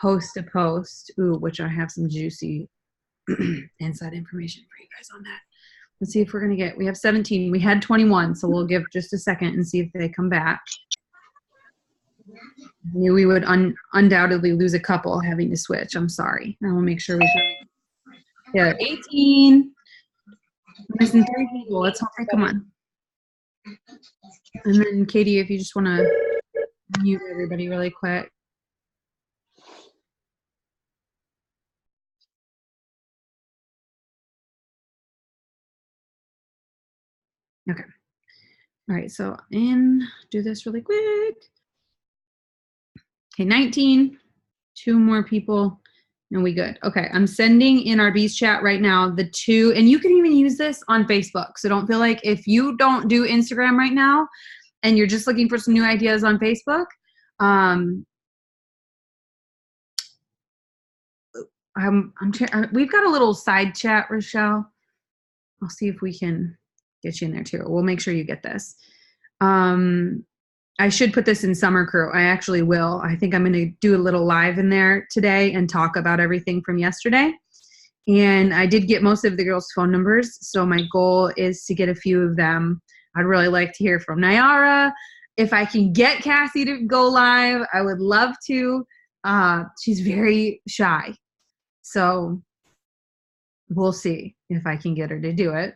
post a post, which I have some juicy inside information for you guys on that. Let's see if we're going to get, we have 17. We had 21, so we'll give just a second and see if they come back. Knew we would undoubtedly lose a couple having to switch. I'm sorry. I will make sure we yeah, 18. Missing 3 people. Let's hope they come on. And then Katie, if you just want to mute everybody really quick. Okay. All right, so do this really quick. Okay, 19, 2 more people, and we good. Okay, I'm sending in our Bees chat right now the 2, and you can even use this on Facebook. So don't feel like if you don't do Instagram right now and you're just looking for some new ideas on Facebook, we've got a little side chat, Rochelle. I'll see if we can get you in there too. We'll make sure you get this. I should put this in Summer Crew. I actually will. I think I'm going to do a little live in there today and talk about everything from yesterday. And I did get most of the girls' phone numbers, so my goal is to get a few of them. I'd really like to hear from Nyara. If I can get Cassie to go live, I would love to. She's very shy, so we'll see if I can get her to do it.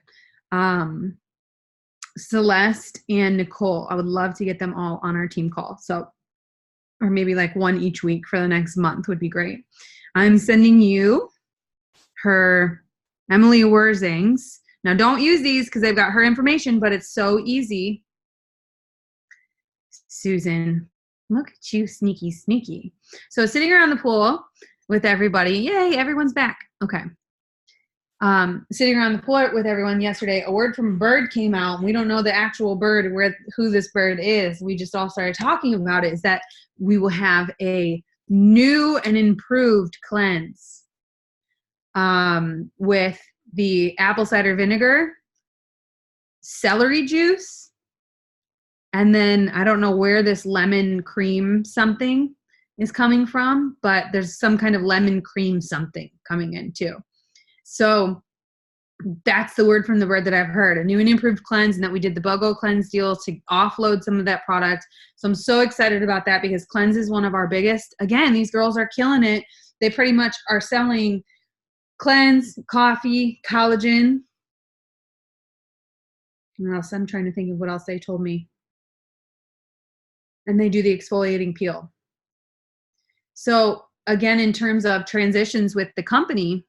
Celeste and Nicole, I would love to get them all on our team call. So, or maybe like 1 each week for the next month would be great. I'm sending you her Emily Wurzings. Now don't use these because they've got her information, but it's so easy. Susan, look at you, sneaky, sneaky. So sitting around the pool with everybody. Yay, everyone's back. Okay. Sitting around the pool with everyone yesterday, a word from a bird came out. We don't know the actual bird, who this bird is. We just all started talking about it, is that we will have a new and improved cleanse with the apple cider vinegar, celery juice, and then I don't know where this lemon cream something is coming from, but there's some kind of lemon cream something coming in too. So that's the word from the bird that I've heard, a new and improved cleanse, and that we did the BOGO cleanse deal to offload some of that product. So I'm so excited about that because cleanse is one of our biggest. Again, these girls are killing it. They pretty much are selling cleanse, coffee, collagen. What else? I'm trying to think of what else they told me. And they do the exfoliating peel. So again, in terms of transitions with the company,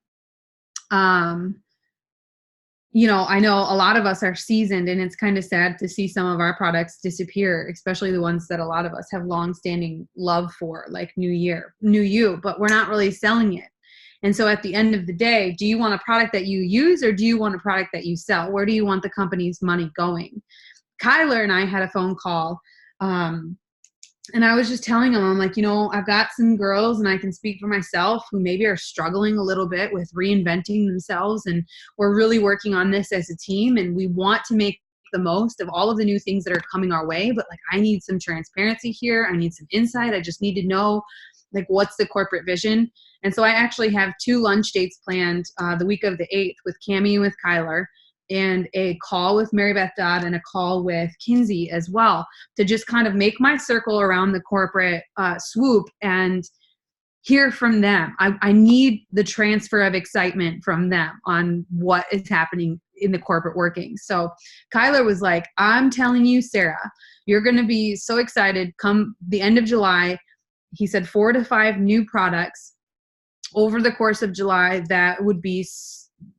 you know, I know a lot of us are seasoned, and it's kind of sad to see some of our products disappear, especially the ones that a lot of us have long-standing love for, like New You, but we're not really selling it. And so at the end of the day, do you want a product that you use, or do you want a product that you sell? Where do you want the company's money going? Kyler and I had a phone call, and I was just telling him, I'm like, you know, I've got some girls, and I can speak for myself, who maybe are struggling a little bit with reinventing themselves. And we're really working on this as a team, and we want to make the most of all of the new things that are coming our way. But like, I need some transparency here. I need some insight. I just need to know, like, what's the corporate vision? And so I actually have 2 lunch dates planned the week of the 8th with Cammie and with Kyler, and a call with Mary Beth Dodd and a call with Kinsey as well, to just kind of make my circle around the corporate swoop and hear from them. I need the transfer of excitement from them on what is happening in the corporate workings. So Kyler was like, I'm telling you, Sarah, you're going to be so excited come the end of July. He said 4 to 5 new products over the course of July that would be,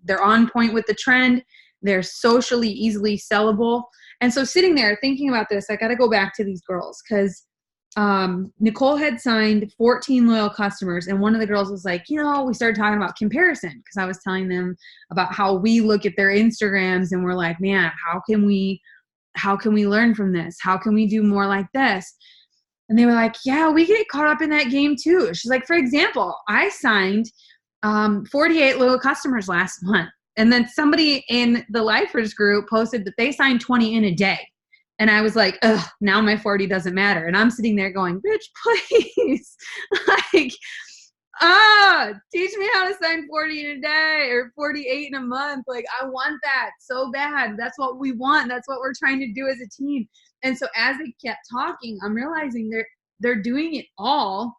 they're on point with the trend. They're socially easily sellable. And so sitting there thinking about this, I got to go back to these girls, because Nicole had signed 14 loyal customers. And one of the girls was like, you know, we started talking about comparison, because I was telling them about how we look at their Instagrams and we're like, man, how can we learn from this? How can we do more like this? And they were like, yeah, we get caught up in that game too. She's like, for example, I signed 48 loyal customers last month. And then somebody in the Lifers group posted that they signed 20 in a day. And I was like, ugh, now my 40 doesn't matter. And I'm sitting there going, bitch, please. Like, Teach me how to sign 40 in a day or 48 in a month. Like, I want that so bad. That's what we want. That's what we're trying to do as a team. And so as they kept talking, I'm realizing they're doing it all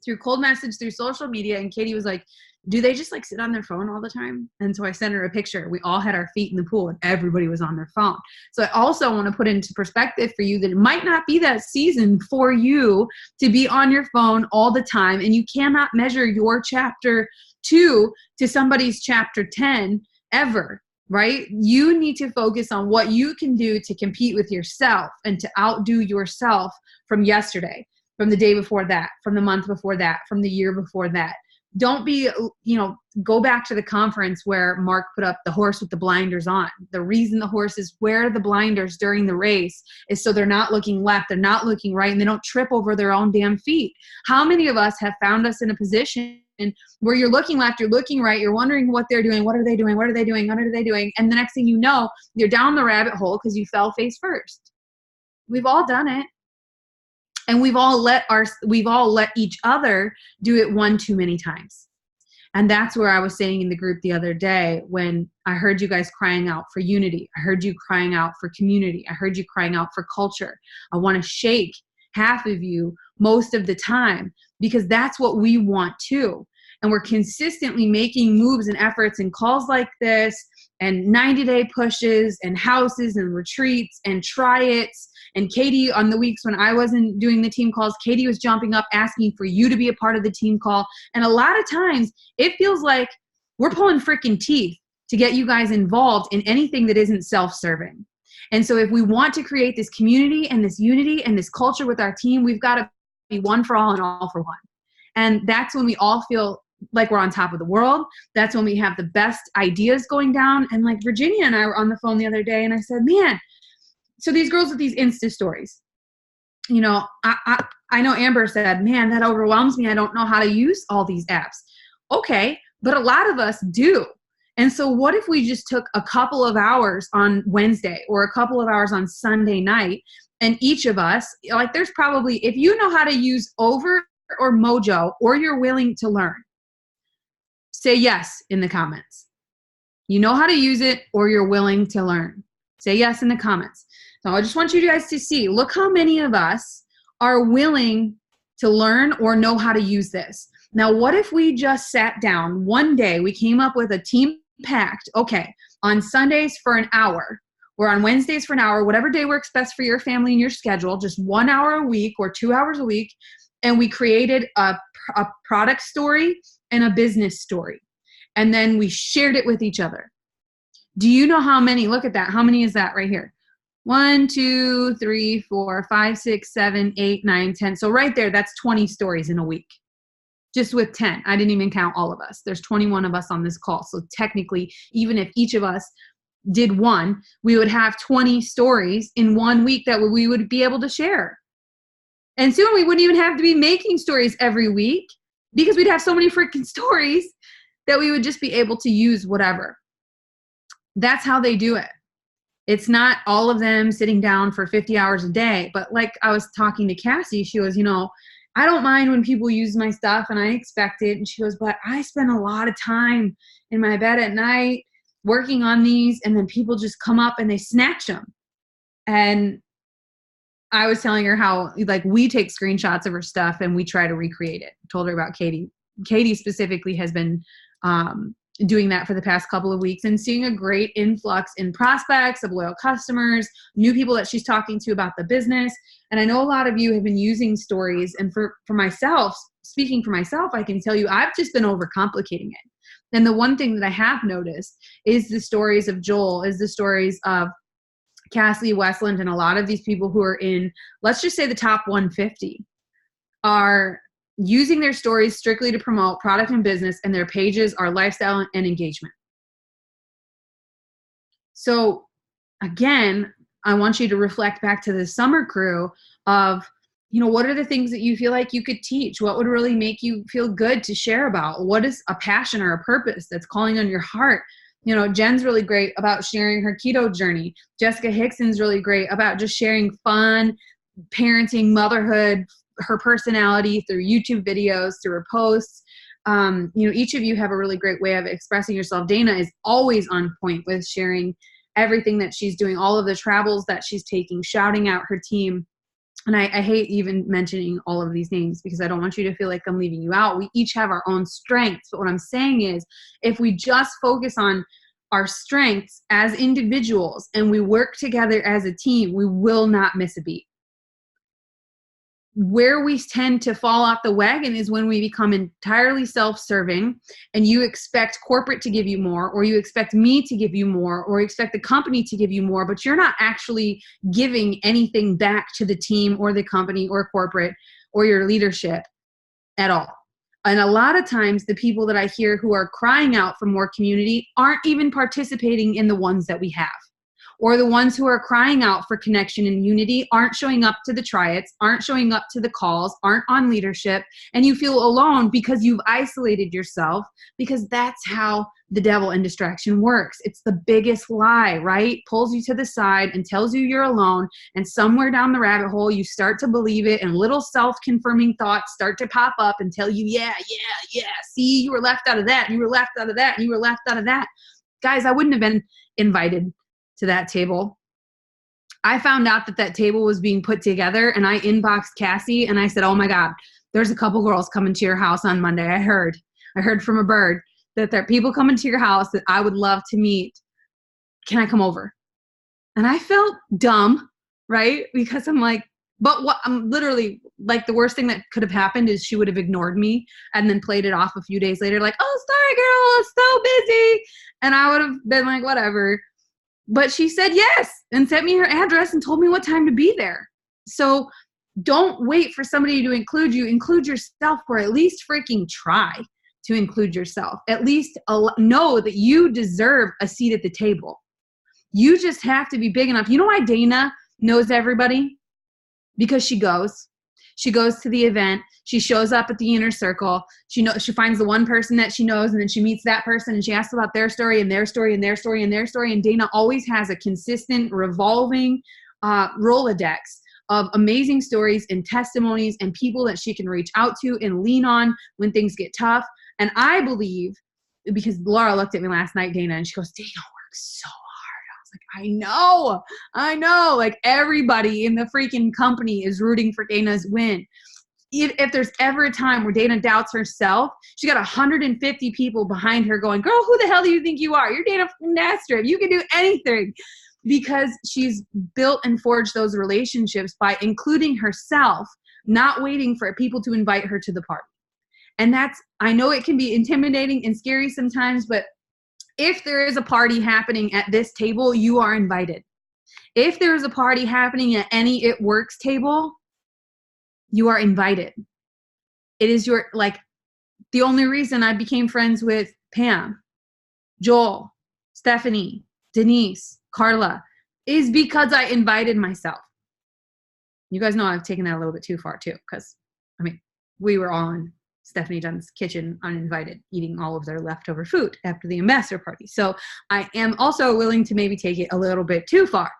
through cold message, through social media. And Katie was like, do they just like sit on their phone all the time? And so I sent her a picture. We all had our feet in the pool and everybody was on their phone. So I also want to put into perspective for you that it might not be that season for you to be on your phone all the time. And you cannot measure your chapter 2 to somebody's chapter 10 ever, right? You need to focus on what you can do to compete with yourself and to outdo yourself from yesterday, from the day before that, from the month before that, from the year before that. Don't be, go back to the conference where Mark put up the horse with the blinders on. The reason the horses wear the blinders during the race is so they're not looking left, they're not looking right, and they don't trip over their own damn feet. How many of us have found us in a position where you're looking left, you're looking right, you're wondering what they're doing, what are they doing, what are they doing, what are they doing, and the next thing you know, you're down the rabbit hole because you fell face first. We've all done it. And we've all let each other do it one too many times. And that's where I was saying in the group the other day when I heard you guys crying out for unity. I heard you crying out for community. I heard you crying out for culture. I want to shake half of you most of the time because that's what we want too. And we're consistently making moves and efforts and calls like this and 90-day pushes and houses and retreats and try-its. And Katie, on the weeks when I wasn't doing the team calls, Katie was jumping up asking for you to be a part of the team call. And a lot of times it feels like we're pulling freaking teeth to get you guys involved in anything that isn't self-serving. And so if we want to create this community and this unity and this culture with our team, we've got to be one for all and all for one. And that's when we all feel like we're on top of the world. That's when we have the best ideas going down. And like Virginia and I were on the phone the other day and I said, man, so these girls with these Insta stories, I know Amber said, man, that overwhelms me. I don't know how to use all these apps. Okay, but a lot of us do. And so what if we just took a couple of hours on Wednesday or a couple of hours on Sunday night, and each of us, like there's probably, if you know how to use Over or Mojo or you're willing to learn, say yes in the comments. You know how to use it or you're willing to learn. Say yes in the comments. So I just want you guys to see, look how many of us are willing to learn or know how to use this. Now, what if we just sat down one day, we came up with a team pact, okay, on Sundays for an hour or on Wednesdays for an hour, whatever day works best for your family and your schedule, just 1 hour a week or 2 hours a week. And we created a product story and a business story. And then we shared it with each other. Do you know how many? Look at that. How many is that right here? 1, 2, 3, 4, 5, 6, 7, 8, 9, 10. So right there, that's 20 stories in a week. Just with 10. I didn't even count all of us. There's 21 of us on this call. So technically, even if each of us did one, we would have 20 stories in 1 week that we would be able to share. And soon we wouldn't even have to be making stories every week because we'd have so many freaking stories that we would just be able to use whatever. That's how they do it. It's not all of them sitting down for 50 hours a day. But like I was talking to Cassie, she was, I don't mind when people use my stuff and I expect it. And she goes, but I spend a lot of time in my bed at night working on these. And then people just come up and they snatch them. And I was telling her how like we take screenshots of her stuff and we try to recreate it. I told her about Katie. Katie specifically has been doing that for the past couple of weeks and seeing a great influx in prospects, of loyal customers, new people that she's talking to about the business. And I know a lot of you have been using stories. And for myself, speaking for myself, I can tell you I've just been overcomplicating it. And the one thing that I have noticed is the stories of Joel, is the stories of Cassie Westland, and a lot of these people who are in, let's just say the top 150 are using their stories strictly to promote product and business, and their pages are lifestyle and engagement. So again, I want you to reflect back to the summer crew of, what are the things that you feel like you could teach? What would really make you feel good to share about? What is a passion or a purpose that's calling on your heart? Jen's really great about sharing her keto journey. Jessica Hickson's really great about just sharing fun, parenting, motherhood, her personality through YouTube videos, through her posts. Each of you have a really great way of expressing yourself. Dana is always on point with sharing everything that she's doing, all of the travels that she's taking, shouting out her team. And I hate even mentioning all of these names because I don't want you to feel like I'm leaving you out. We each have our own strengths. But what I'm saying is, if we just focus on our strengths as individuals and we work together as a team, we will not miss a beat. Where we tend to fall off the wagon is when we become entirely self-serving and you expect corporate to give you more, or you expect me to give you more, or you expect the company to give you more, but you're not actually giving anything back to the team or the company or corporate or your leadership at all. And a lot of times the people that I hear who are crying out for more community aren't even participating in the ones that we have. Or the ones who are crying out for connection and unity aren't showing up to the tryouts, aren't showing up to the calls, aren't on leadership, and you feel alone because you've isolated yourself, because that's how the devil and distraction works. It's the biggest lie, right? Pulls you to the side and tells you you're alone, and somewhere down the rabbit hole, you start to believe it, and little self-confirming thoughts start to pop up and tell you, yeah, see, you were left out of that, and you were left out of that, and you were left out of that. Guys, I wouldn't have been invited to that table. I found out that that table was being put together, and I inboxed Cassie and I said, oh my God, there's a couple girls coming to your house on Monday. I heard from a bird that there are people coming to your house that I would love to meet. Can I come over? And I felt dumb, right? Because I'm like, but what, I'm literally like, the worst thing that could have happened is she would have ignored me and then played it off a few days later like, oh, sorry girl, it's so busy. And I would have been like, whatever. But she said yes and sent me her address and told me what time to be there. So don't wait for somebody to include you. Include yourself, or at least freaking try to include yourself. At least know that you deserve a seat at the table. You just have to be big enough. You know why Dana knows everybody? Because she goes. She goes to the event. She shows up at the inner circle. She finds the one person that she knows, and then she meets that person and she asks about their story and their story and their story and their story. And Dana always has a consistent revolving Rolodex of amazing stories and testimonies and people that she can reach out to and lean on when things get tough. And I believe, because Laura looked at me last night, Dana, and she goes, Dana works so hard. I know, like everybody in the freaking company is rooting for Dana's win. If there's ever a time where Dana doubts herself, she got 150 people behind her going, girl, who the hell do you think you are? You're Dana Nastrib. You can do anything. Because she's built and forged those relationships by including herself, not waiting for people to invite her to the party. And I know it can be intimidating and scary sometimes, but if there is a party happening at this table, you are invited. If there is a party happening at any It Works table, you are invited. It is the only reason I became friends with Pam, Joel, Stephanie, Denise, Carla, is because I invited myself. You guys know I've taken that a little bit too far too, because we were all in Stephanie Dunn's kitchen uninvited, eating all of their leftover food after the ambassador party. So I am also willing to maybe take it a little bit too far.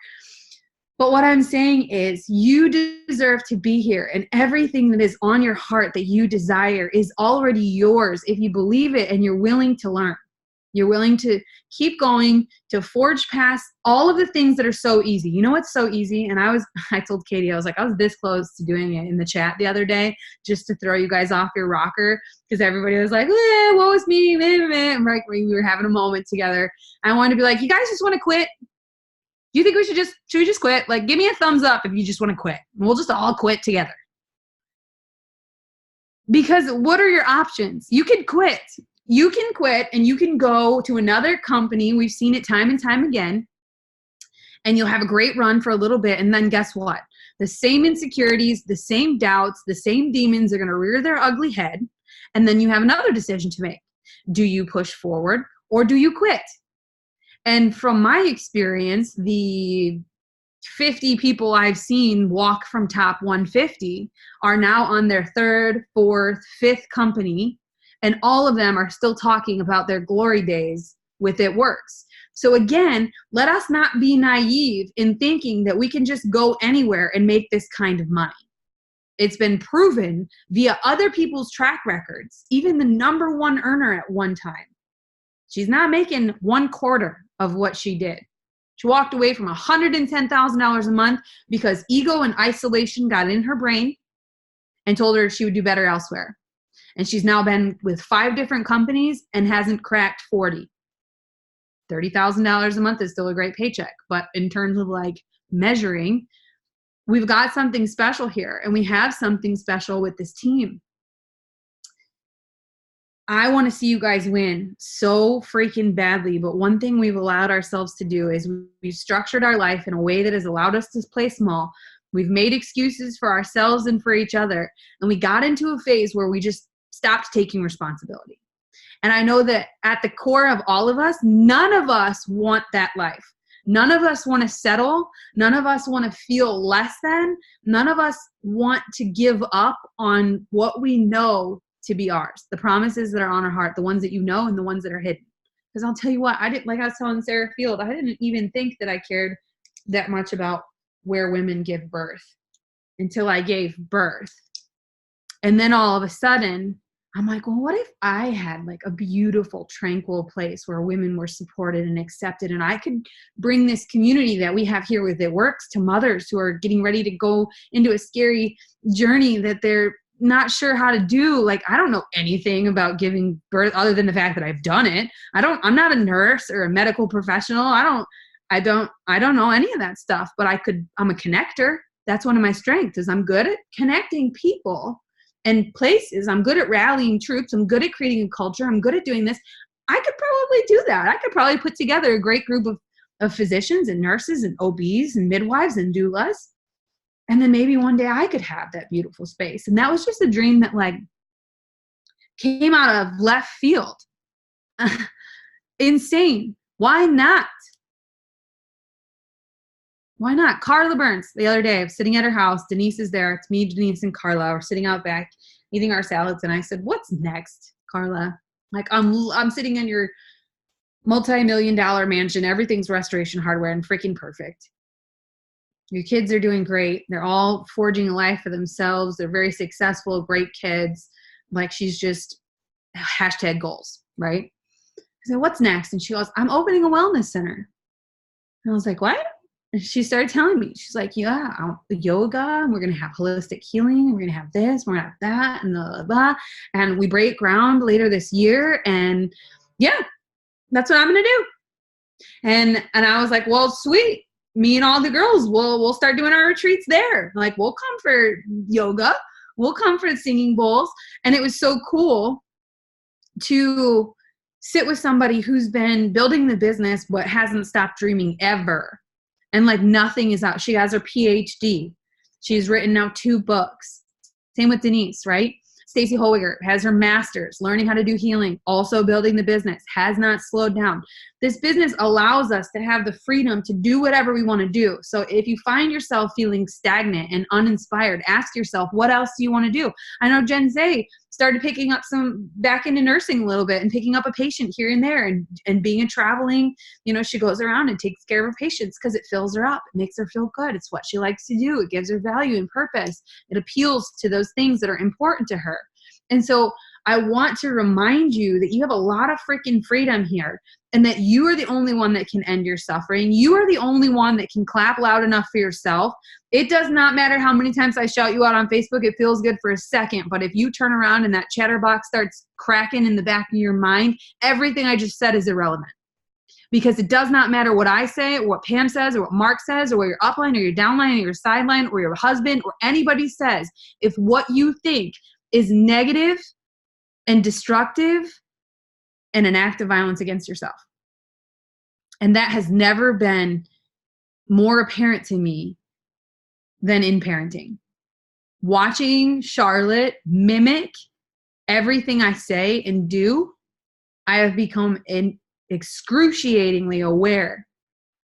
But what I'm saying is, you deserve to be here, and everything that is on your heart that you desire is already yours if you believe it and you're willing to learn. You're willing to keep going, to forge past all of the things that are so easy. You know what's so easy? And I told Katie, I was this close to doing it in the chat the other day, just to throw you guys off your rocker, because everybody was like, what was me? And we were having a moment together. I wanted to be like, you guys just want to quit? Do you think should we just quit? Like, give me a thumbs up if you just want to quit. We'll just all quit together. Because what are your options? You can quit. You can quit and you can go to another company. We've seen it time and time again. And you'll have a great run for a little bit. And then guess what? The same insecurities, the same doubts, the same demons are going to rear their ugly head. And then you have another decision to make. Do you push forward or do you quit? And from my experience, the 50 people I've seen walk from top 150 are now on their third, fourth, fifth company. And all of them are still talking about their glory days with It Works. So again, let us not be naive in thinking that we can just go anywhere and make this kind of money. It's been proven via other people's track records, even the number one earner at one time. She's not making 1/4 of what she did. She walked away from $110,000 a month because ego and isolation got in her brain and told her she would do better elsewhere. And she's now been with 5 different companies and hasn't cracked 40. $30,000 a month is still a great paycheck. But in terms of like measuring, we've got something special here, and we have something special with this team. I want to see you guys win so freaking badly, but one thing we've allowed ourselves to do is we've structured our life in a way that has allowed us to play small. We've made excuses for ourselves and for each other, and we got into a phase where we just stopped taking responsibility. And I know that at the core of all of us, none of us want that life. None of us want to settle. None of us want to feel less than. None of us want to give up on what we know to be ours, the promises that are on our heart, the ones that you know and the ones that are hidden. Because I'll tell you what, like I was telling Sarah Field, I didn't even think that I cared that much about where women give birth until I gave birth. And then all of a sudden, I'm like, well, what if I had like a beautiful, tranquil place where women were supported and accepted, and I could bring this community that we have here with It Works to mothers who are getting ready to go into a scary journey that they're not sure how to do. Like, I don't know anything about giving birth other than the fact that I've done it. I'm not a nurse or a medical professional. I don't know any of that stuff, but I'm a connector. That's one of my strengths, is I'm good at connecting people and places. I'm good at rallying troops. I'm good at creating a culture. I'm good at doing this. I could probably do that. I could probably put together a great group of physicians and nurses and OBs and midwives and doulas. And then maybe one day I could have that beautiful space. And that was just a dream that like came out of left field. Insane. Why not? Why not? Carla Burns, the other day, I was sitting at her house. Denise is there. It's me, Denise, and Carla. We're sitting out back eating our salads. And I said, what's next, Carla? Like, I'm sitting in your multi-million-dollar mansion. Everything's Restoration Hardware and freaking perfect. Your kids are doing great. They're all forging a life for themselves. They're very successful, great kids. Like, she's just #goals, right? I said, what's next? And she goes, I'm opening a wellness center. And I was like, what? And she started telling me, she's like, yeah, yoga, and we're going to have holistic healing, and we're going to have this, we're going to have that, and blah, blah, blah. And we break ground later this year. And yeah, that's what I'm going to do. And I was like, well, sweet. Me and all the girls, we'll start doing our retreats there. Like, we'll come for yoga. We'll come for singing bowls. And it was so cool to sit with somebody who's been building the business but hasn't stopped dreaming ever. And like, nothing is out. She has her PhD. She's written now 2 books. Same with Denise, right? Stacey Holwiger has her master's, learning how to do healing, also building the business, has not slowed down. This business allows us to have the freedom to do whatever we want to do. So if you find yourself feeling stagnant and uninspired, ask yourself, what else do you want to do? I know Jen Zay started picking up some back into nursing a little bit and picking up a patient here and there, and being a traveling, she goes around and takes care of her patients because it fills her up. It makes her feel good. It's what she likes to do. It gives her value and purpose. It appeals to those things that are important to her. And so I want to remind you that you have a lot of freaking freedom here, and that you are the only one that can end your suffering. You are the only one that can clap loud enough for yourself. It does not matter how many times I shout you out on Facebook. It feels good for a second. But if you turn around and that chatterbox starts cracking in the back of your mind, everything I just said is irrelevant. Because it does not matter what I say, or what Pam says, or what Mark says, or what your upline or your downline or your sideline or your husband or anybody says. If what you think is negative and destructive and an act of violence against yourself. And that has never been more apparent to me than in parenting. Watching Charlotte mimic everything I say and do, I have become excruciatingly aware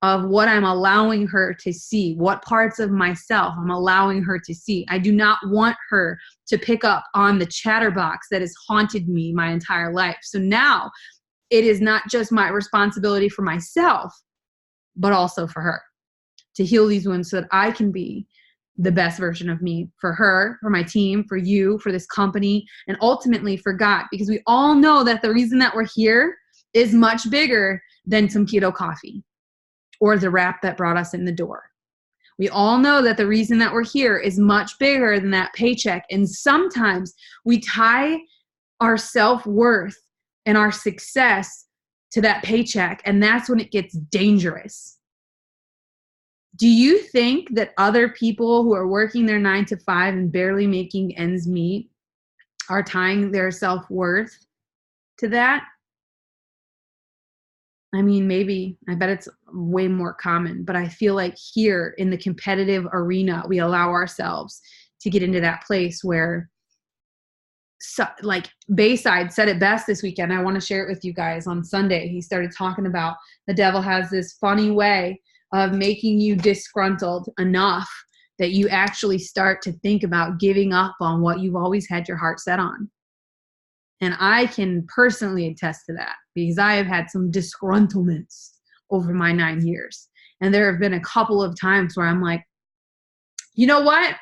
of what I'm allowing her to see, what parts of myself I'm allowing her to see. I do not want her to pick up on the chatterbox that has haunted me my entire life. So now it is not just my responsibility for myself, but also for her to heal these wounds so that I can be the best version of me for her, for my team, for you, for this company, and ultimately for God. Because we all know that the reason that we're here is much bigger than some keto coffee or the wrap that brought us in the door. We all know that the reason that we're here is much bigger than that paycheck. And sometimes we tie our self-worth and our success to that paycheck, and that's when it gets dangerous. Do you think that other people who are working their 9 to 5 and barely making ends meet are tying their self-worth to that? I mean, maybe. I bet it's way more common, but I feel like here in the competitive arena, we allow ourselves to get into that place where, so, like Bayside said it best this weekend. I want to share it with you guys. On Sunday, he started talking about the devil has this funny way of making you disgruntled enough that you actually start to think about giving up on what you've always had your heart set on. And I can personally attest to that because I have had some disgruntlements over my 9 years. And there have been a couple of times where I'm like, you know what?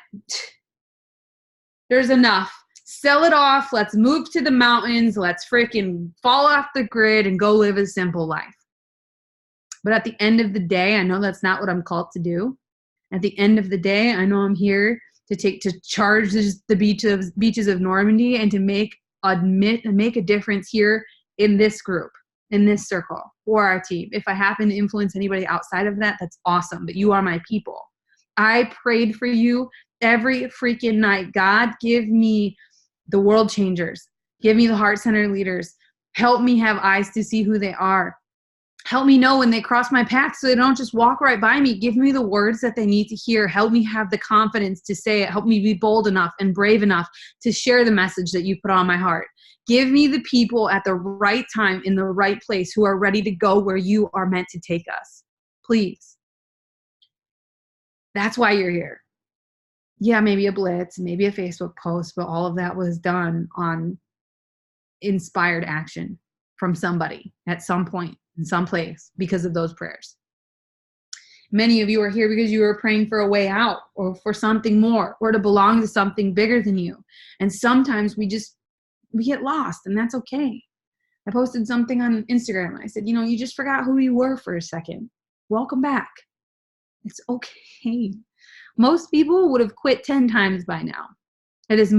There's enough. Sell it off. Let's move to the mountains. Let's freaking fall off the grid and go live a simple life. But at the end of the day, I know that's not what I'm called to do. At the end of the day, I know I'm here to charge the beaches of Normandy and to make a difference here in this group, in this circle, for our team. If I happen to influence anybody outside of that, that's awesome. But you are my people. I prayed for you every freaking night. God, give me the world changers. Give me the heart center leaders. Help me have eyes to see who they are. Help me know when they cross my path so they don't just walk right by me. Give me the words that they need to hear. Help me have the confidence to say it. Help me be bold enough and brave enough to share the message that you put on my heart. Give me the people at the right time in the right place who are ready to go where you are meant to take us. Please. That's why you're here. Yeah, maybe a blitz, maybe a Facebook post, but all of that was done on inspired action from somebody at some point in some place because of those prayers. Many of you are here because you were praying for a way out or for something more or to belong to something bigger than you. And sometimes we get lost, and that's okay. I posted something on Instagram. I said, you just forgot who you were for a second. Welcome back. It's okay. Most people would have quit 10 times by now. It is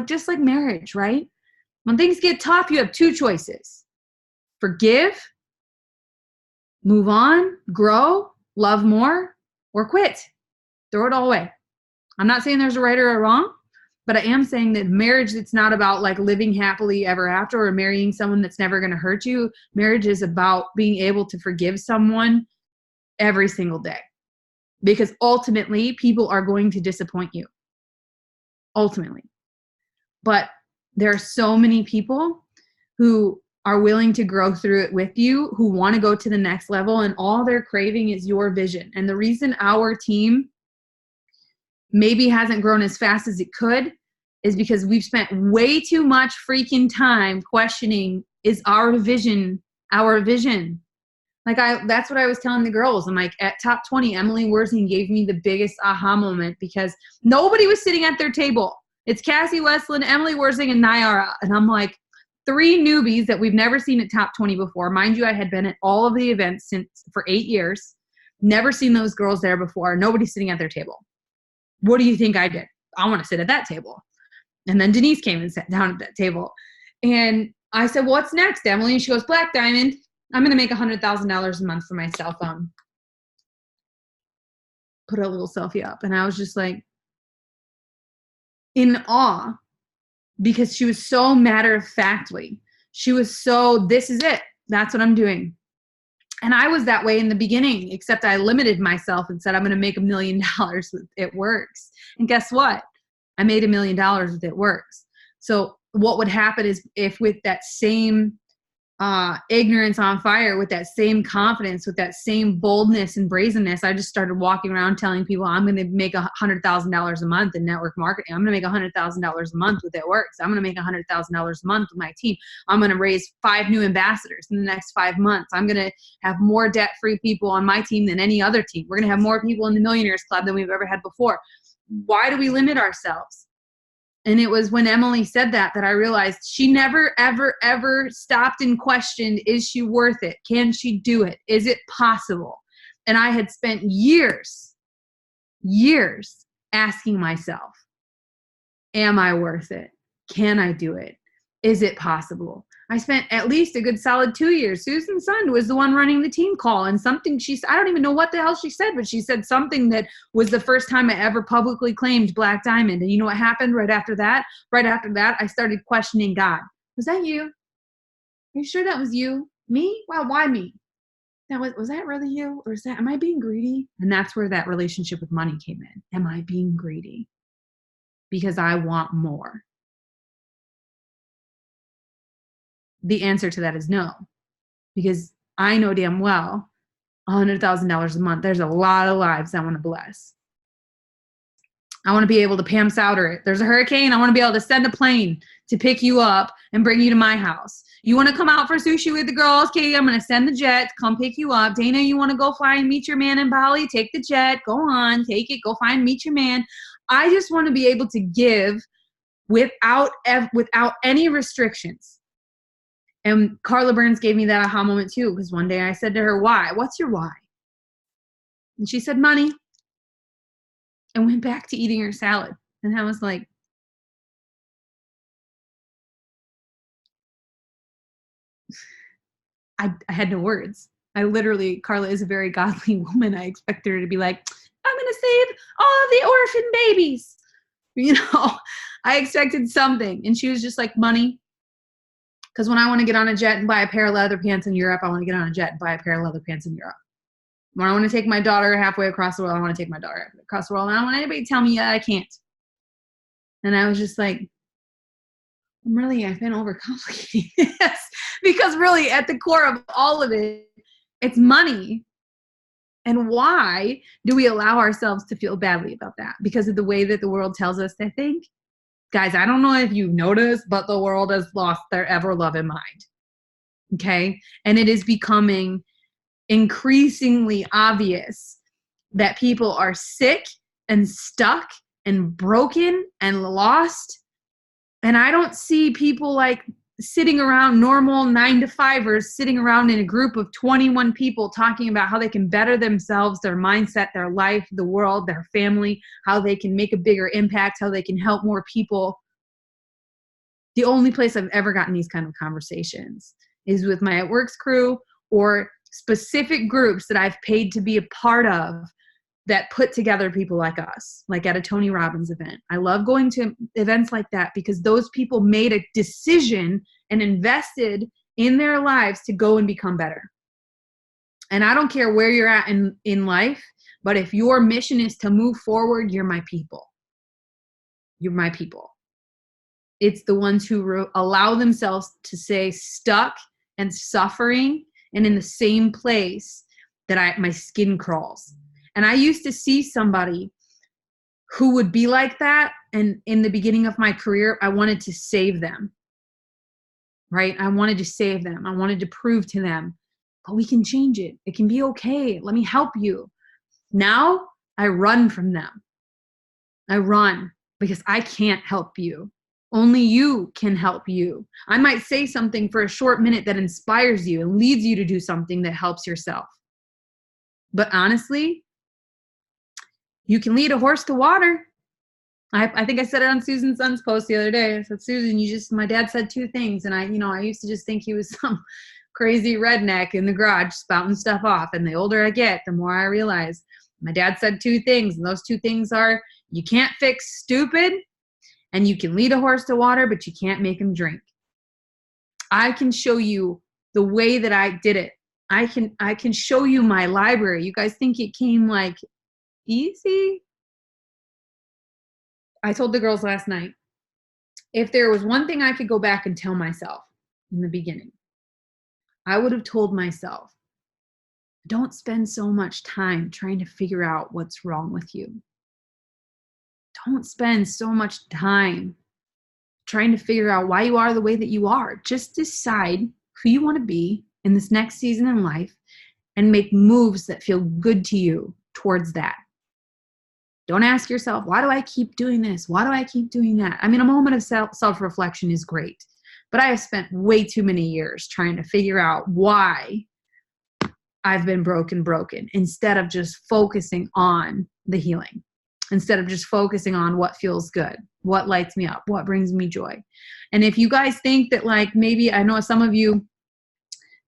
just like marriage, right? When things get tough, you have two choices. Forgive, move on, grow, love more, or quit. Throw it all away. I'm not saying there's a right or a wrong, but I am saying that marriage, it's not about like living happily ever after or marrying someone that's never going to hurt you. Marriage is about being able to forgive someone every single day. Because ultimately, people are going to disappoint you. Ultimately. But there are so many people who are willing to grow through it with you, who want to go to the next level, and all they're craving is your vision. And the reason our team maybe hasn't grown as fast as it could is because we've spent way too much freaking time questioning, is our vision our vision? That's what I was telling the girls. I'm like, at Top 20, Emily Worthing gave me the biggest aha moment because nobody was sitting at their table. It's Cassie Westland, Emily Worthing, and Nyara. And I'm like, 3 newbies that we've never seen at Top 20 before. Mind you, I had been at all of the events for 8 years. Never seen those girls there before. Nobody's sitting at their table. What do you think I did? I want to sit at that table. And then Denise came and sat down at that table. And I said, well, what's next, Emily? And she goes, Black Diamond. I'm going to make $100,000 a month for my cell phone. Put a little selfie up. And I was just like in awe because she was so matter-of-factly. She was so, this is it. That's what I'm doing. And I was that way in the beginning, except I limited myself and said, I'm going to make $1 million with It Works. And guess what? I made $1 million with It Works. So what would happen is if with that same ignorance on fire, with that same confidence, with that same boldness and brazenness, I just started walking around telling people I'm going to make $100,000 a month in network marketing. I'm going to make $100,000 a month with It Works. I'm going to make $100,000 a month with my team. I'm going to raise 5 new ambassadors in the next 5 months. I'm going to have more debt-free people on my team than any other team. We're going to have more people in the Millionaires Club than we've ever had before. why do we limit ourselves? And it was when Emily said that I realized she never, ever, ever stopped and questioned, is she worth it? Can she do it? Is it possible? And I had spent years asking myself, am I worth it? Can I do it? Is it possible? I spent at least a good solid 2 years. Susan Sund was the one running the team call, and something I don't even know what the hell she said, but she said something that was the first time I ever publicly claimed Black Diamond. And you know what happened right after that? Right after that, I started questioning God. Was that you? Are you sure that was you? Me? Well, why me? Was that really you? Or am I being greedy? And that's where that relationship with money came in. Am I being greedy? Because I want more. The answer to that is no, because I know damn well $100,000 a month, there's a lot of lives I want to bless. I want to be able to Pam Souder it. There's a hurricane, I want to be able to send a plane to pick you up and bring you to my house. You want to come out for sushi with the girls? Okay, I'm going to send the jet, come pick you up. Dana, you want to go fly and meet your man in Bali? Take the jet, go on, take it, go find, meet your man. I just want to be able to give without any restrictions. And Carla Burns gave me that aha moment too, because one day I said to her, why? What's your why? And she said, money. And went back to eating her salad. And I was like, I had no words. Carla is a very godly woman. I expected her to be like, I'm going to save all of the orphan babies. You know, I expected something. And she was just like, money. Because when I want to get on a jet and buy a pair of leather pants in Europe, I want to get on a jet and buy a pair of leather pants in Europe. When I want to take my daughter halfway across the world, I want to take my daughter across the world. And I don't want anybody to tell me I can't. And I was just like, I've been overcomplicating this. Because really, at the core of all of it, it's money. And why do we allow ourselves to feel badly about that? Because of the way that the world tells us to think? Guys, I don't know if you've noticed, but the world has lost their ever-loving mind. Okay? And it is becoming increasingly obvious that people are sick and stuck and broken and lost. And I don't see people like sitting around, normal 9-to-5ers sitting around in a group of 21 people talking about how they can better themselves, their mindset, their life, the world, their family, how they can make a bigger impact, how they can help more people. The only place I've ever gotten these kind of conversations is with my At Works crew or specific groups that I've paid to be a part of that put together people like us, like at a Tony Robbins event. I love going to events like that because those people made a decision and invested in their lives to go and become better. And I don't care where you're at in life, but if your mission is to move forward, you're my people. You're my people. It's the ones who allow themselves to stay stuck and suffering and in the same place that my skin crawls. And I used to see somebody who would be like that. And in the beginning of my career, I wanted to save them, right? I wanted to save them. I wanted to prove to them, but we can change it. It can be okay. Let me help you. Now I run from them. I run because I can't help you. Only you can help you. I might say something for a short minute that inspires you and leads you to do something that helps yourself. But honestly, you can lead a horse to water. I think I said it on Susan Sund's post the other day. I said, Susan, my dad said 2 things. And I used to just think he was some crazy redneck in the garage spouting stuff off. And the older I get, the more I realize my dad said 2 things. And those 2 things are, you can't fix stupid and you can lead a horse to water, but you can't make him drink. I can show you the way that I did it. I can show you my library. You guys think it came like easy? I told the girls last night, if there was one thing I could go back and tell myself in the beginning, I would have told myself, don't spend so much time trying to figure out what's wrong with you. Don't spend so much time trying to figure out why you are the way that you are. Just decide who you want to be in this next season in life and make moves that feel good to you towards that. Don't ask yourself, why do I keep doing this? Why do I keep doing that? I mean, a moment of self-reflection is great, but I have spent way too many years trying to figure out why I've been broken instead of just focusing on the healing, instead of just focusing on what feels good, what lights me up, what brings me joy. And if you guys think that, like, maybe, I know some of you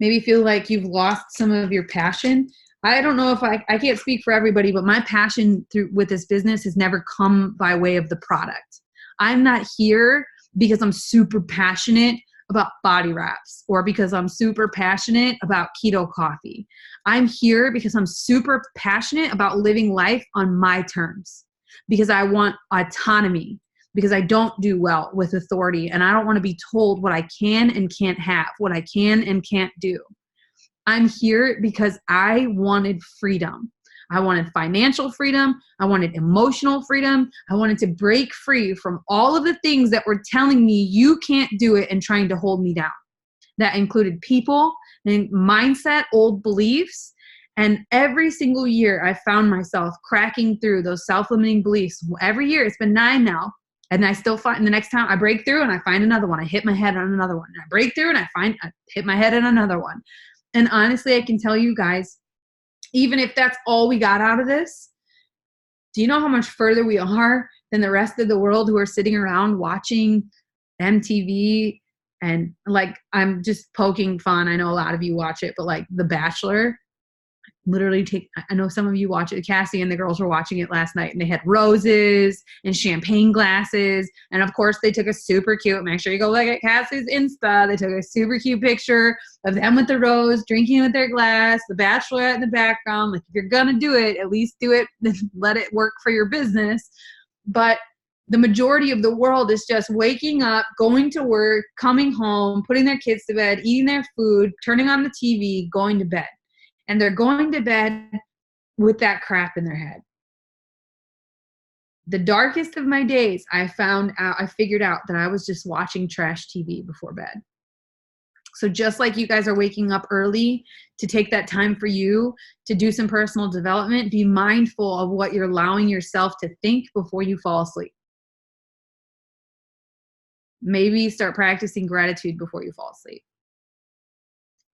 maybe feel like you've lost some of your passion. I don't know if I can't speak for everybody, but my passion with this business has never come by way of the product. I'm not here because I'm super passionate about body wraps or because I'm super passionate about keto coffee. I'm here because I'm super passionate about living life on my terms, because I want autonomy, because I don't do well with authority, and I don't want to be told what I can and can't have, what I can and can't do. I'm here because I wanted freedom. I wanted financial freedom. I wanted emotional freedom. I wanted to break free from all of the things that were telling me you can't do it and trying to hold me down. That included people and mindset, old beliefs. And every single year I found myself cracking through those self-limiting beliefs. Every year, it's been 9 now. And I still find, the next time I break through and I find another one, I hit my head on another one. And I break through and I hit my head on another one. And honestly, I can tell you guys, even if that's all we got out of this, do you know how much further we are than the rest of the world who are sitting around watching MTV? And, like, I'm just poking fun. I know a lot of you watch it, but like The Bachelor, literally I know some of you watch it. Cassie and the girls were watching it last night, and they had roses and champagne glasses. And of course they took a super cute, make sure you go look at Cassie's Insta. They took a super cute picture of them with the rose, drinking with their glass, the Bachelorette in the background. Like, if you're going to do it, at least do it, let it work for your business. But the majority of the world is just waking up, going to work, coming home, putting their kids to bed, eating their food, turning on the TV, going to bed. And they're going to bed with that crap in their head. The darkest of my days, I figured out that I was just watching trash TV before bed. So just like you guys are waking up early to take that time for you to do some personal development, be mindful of what you're allowing yourself to think before you fall asleep. Maybe start practicing gratitude before you fall asleep.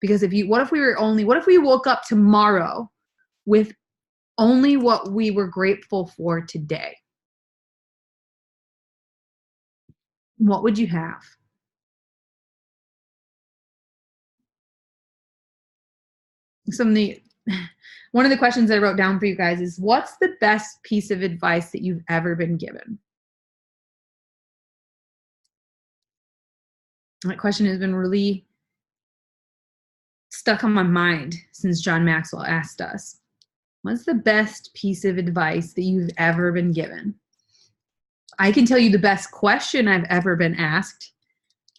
Because what if we woke up tomorrow with only what we were grateful for today? What would you have? One of the questions I wrote down for you guys is, what's the best piece of advice that you've ever been given? That question has been really stuck on my mind since John Maxwell asked us, what's the best piece of advice that you've ever been given? I can tell you the best question I've ever been asked.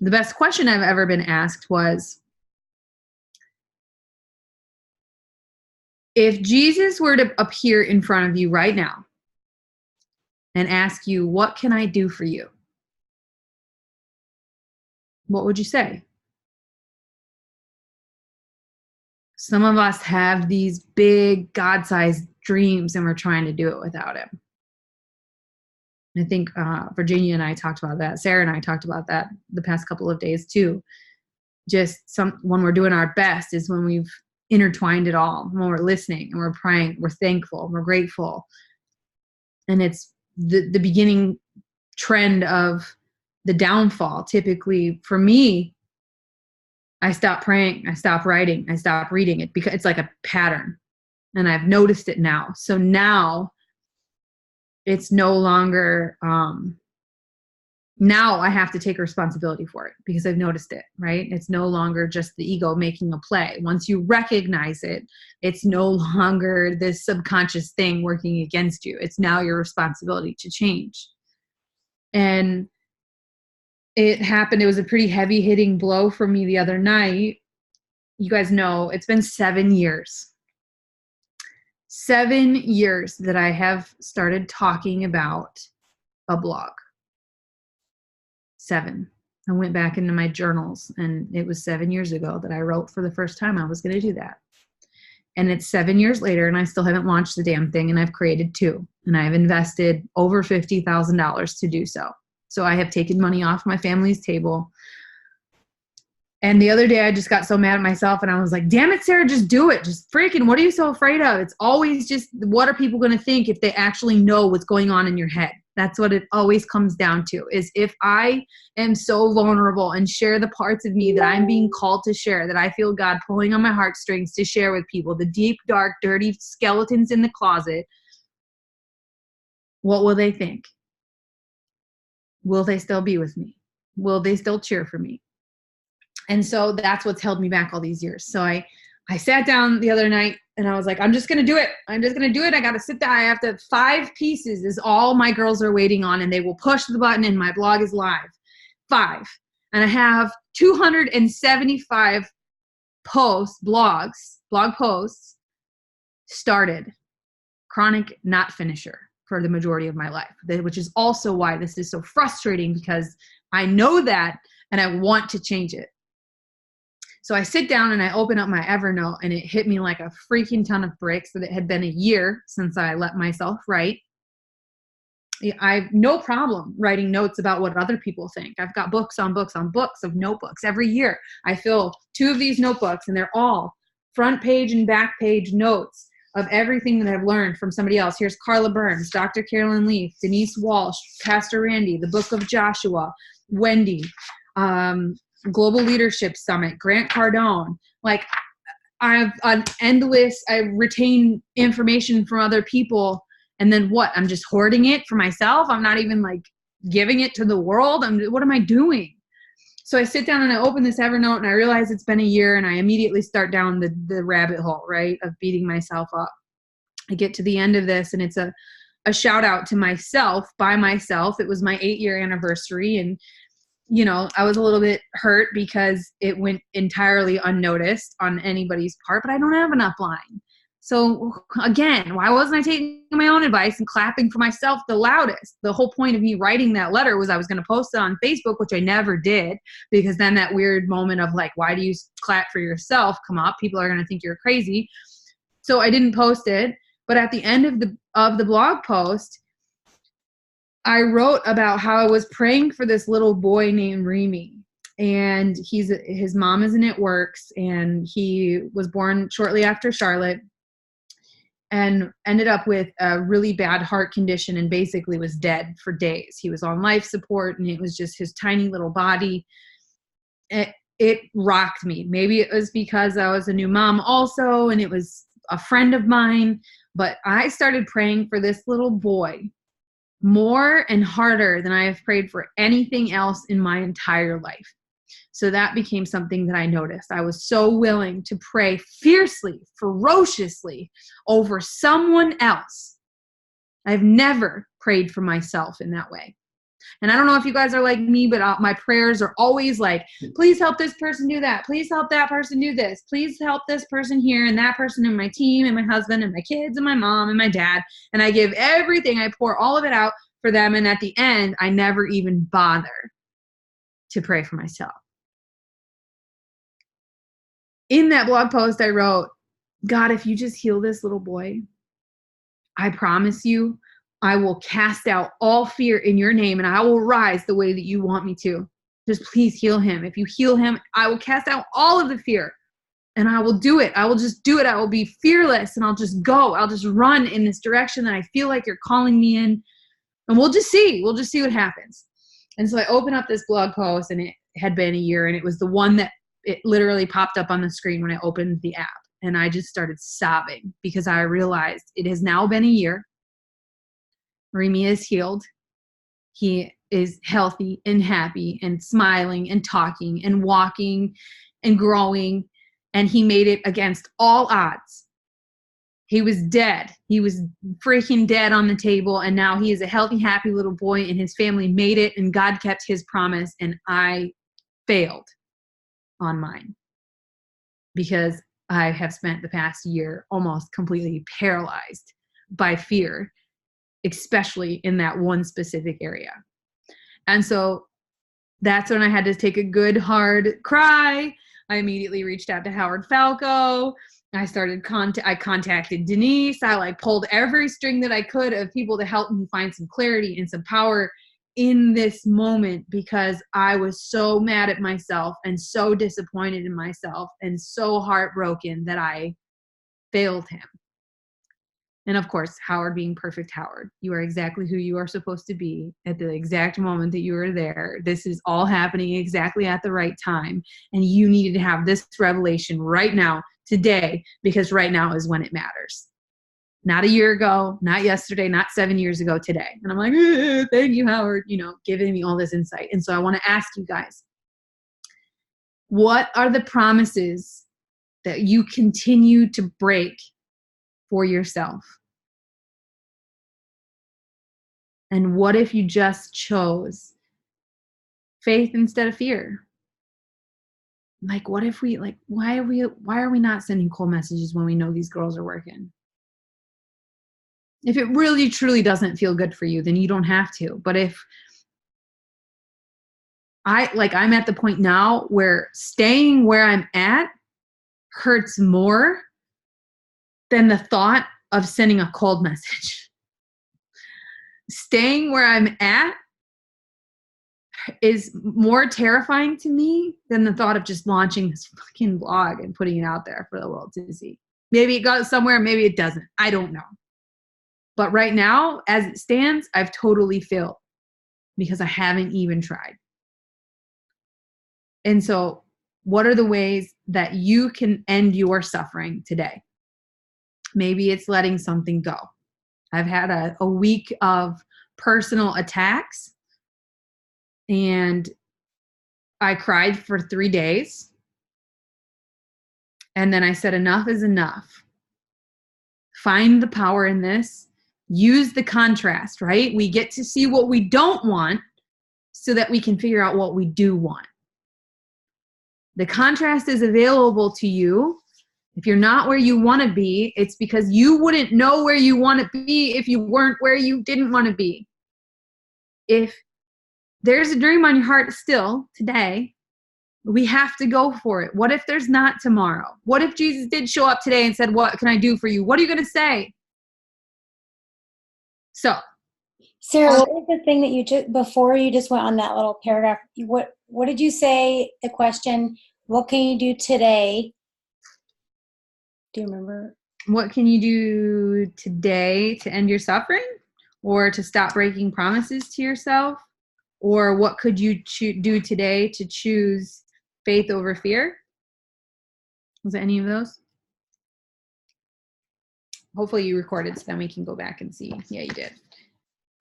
The best question I've ever been asked was, if Jesus were to appear in front of you right now and ask you, what can I do for you? What would you say? Some of us have these big God-sized dreams and we're trying to do it without him. I think Virginia and I talked about that. Sarah and I talked about that the past couple of days too. Just when we're doing our best is when we've intertwined it all, when we're listening and we're praying, we're thankful, we're grateful. And it's the beginning trend of the downfall. Typically for me, I stopped praying, I stopped writing, I stopped reading it, because it's like a pattern and I've noticed it now. So now it's no longer, now I have to take responsibility for it because I've noticed it, right? It's no longer just the ego making a play. Once you recognize it, it's no longer this subconscious thing working against you. It's now your responsibility to change. And it happened. It was a pretty heavy hitting blow for me the other night. You guys know it's been 7 years. 7 years that I have started talking about a blog. 7. I went back into my journals and it was 7 years ago that I wrote for the first time I was going to do that. And it's 7 years later and I still haven't launched the damn thing, and I've created 2, and I've invested over $50,000 to do so. So I have taken money off my family's table. And the other day I just got so mad at myself and I was like, damn it, Sarah, just do it. Just freaking, what are you so afraid of? It's always just, what are people going to think if they actually know what's going on in your head? That's what it always comes down to, is if I am so vulnerable and share the parts of me that I'm being called to share, that I feel God pulling on my heartstrings to share with people, the deep, dark, dirty skeletons in the closet, what will they think? Will they still be with me? Will they still cheer for me? And so that's what's held me back all these years. So I sat down the other night and I was like, I'm just going to do it. I'm just going to do it. I got to sit down. I have to, 5 pieces is all my girls are waiting on, and they will push the button and my blog is live. 5. And I have 275 blog posts started. Chronic not finisher for the majority of my life, which is also why this is so frustrating, because I know that and I want to change it. So I sit down and I open up my Evernote, and it hit me like a freaking ton of bricks that it had been a year since I let myself write. I have no problem writing notes about what other people think. I've got books on books on books of notebooks. Every year I fill 2 of these notebooks, and they're all front page and back page notes of everything that I've learned from somebody else. Here's Carla Burns, Dr. Carolyn Leaf, Denise Walsh, Pastor Randy, the Book of Joshua, Wendy, Global Leadership Summit, Grant Cardone. Like, I have an endless, I retain information from other people, and then what? I'm just hoarding it for myself. I'm not even like giving it to the world. What am I doing? So I sit down and I open this Evernote, and I realize it's been a year, and I immediately start down the rabbit hole, right, of beating myself up. I get to the end of this, and it's a shout out to myself by myself. It was my 8-year anniversary, and you know, I was a little bit hurt because it went entirely unnoticed on anybody's part, but I don't have an upline. So again, why wasn't I taking my own advice and clapping for myself the loudest? The whole point of me writing that letter was I was going to post it on Facebook, which I never did, because then that weird moment of like, why do you clap for yourself come up? People are going to think you're crazy. So I didn't post it. But at the end of the blog post, I wrote about how I was praying for this little boy named Remy, and his mom is in It Works, and he was born shortly after Charlotte and ended up with a really bad heart condition and basically was dead for days. He was on life support, and it was just his tiny little body. It rocked me. Maybe it was because I was a new mom also, and it was a friend of mine, but I started praying for this little boy more and harder than I have prayed for anything else in my entire life. So that became something that I noticed. I was so willing to pray fiercely, ferociously over someone else. I've never prayed for myself in that way. And I don't know if you guys are like me, but my prayers are always like, please help this person do that. Please help that person do this. Please help this person here and that person and my team and my husband and my kids and my mom and my dad. And I give everything. I pour all of it out for them. And at the end, I never even bother to pray for myself. In that blog post, I wrote, God, if you just heal this little boy, I promise you, I will cast out all fear in your name, and I will rise the way that you want me to. Just please heal him. If you heal him, I will cast out all of the fear, and I will do it. I will just do it. I will be fearless, and I'll just go. I'll just run in this direction that I feel like you're calling me in, and we'll just see. We'll just see what happens. And so I opened up this blog post, and it had been a year, and it was the one that it literally popped up on the screen when I opened the app, and I just started sobbing because I realized it has now been a year. Remy is healed. He is healthy and happy and smiling and talking and walking and growing. And he made it against all odds. He was dead. He was freaking dead on the table. And now he is a healthy, happy little boy, and his family made it, and God kept his promise. And I failed on mine because I have spent the past year almost completely paralyzed by fear, especially in that one specific area. And so that's when I had to take a good hard cry. I immediately reached out to Howard Falco. I contacted Denise. I like pulled every string that I could of people to help me find some clarity and some power in this moment, because I was so mad at myself and so disappointed in myself and so heartbroken that I failed him. And of course, Howard being perfect Howard, you are exactly who you are supposed to be at the exact moment that you are there. This is all happening exactly at the right time. And you needed to have this revelation right now, today, because right now is when it matters. Not a year ago, not yesterday, not 7 years ago, today. And I'm like, thank you, Howard, giving me all this insight. And so I want to ask you guys, what are the promises that you continue to break for yourself? And what if you just chose faith instead of fear? Like, what if we, like, why are we not sending cold messages when we know these girls are working? If it really truly doesn't feel good for you, then you don't have to. But if I'm at the point now where staying where I'm at hurts more than the thought of sending a cold message. Staying where I'm at is more terrifying to me than the thought of just launching this fucking blog and putting it out there for the world to see. Maybe it goes somewhere, maybe it doesn't. I don't know. But right now, as it stands, I've totally failed because I haven't even tried. And so, what are the ways that you can end your suffering today? Maybe it's letting something go. I've had a week of personal attacks, and I cried for 3 days. And then I said, enough is enough. Find the power in this. Use the contrast, right? We get to see what we don't want so that we can figure out what we do want. The contrast is available to you. If you're not where you want to be, it's because you wouldn't know where you want to be if you weren't where you didn't want to be. If there's a dream on your heart still today, we have to go for it. What if there's not tomorrow? What if Jesus did show up today and said, what can I do for you? What are you going to say? So, Sarah, what was the thing that you just, before you just went on that little paragraph, what did you say? The question, what can you do today? Do you remember? What can you do today to end your suffering, or to stop breaking promises to yourself? Or what could you do today to choose faith over fear? Was it any of those? Hopefully you recorded so then we can go back and see. Yeah, you did.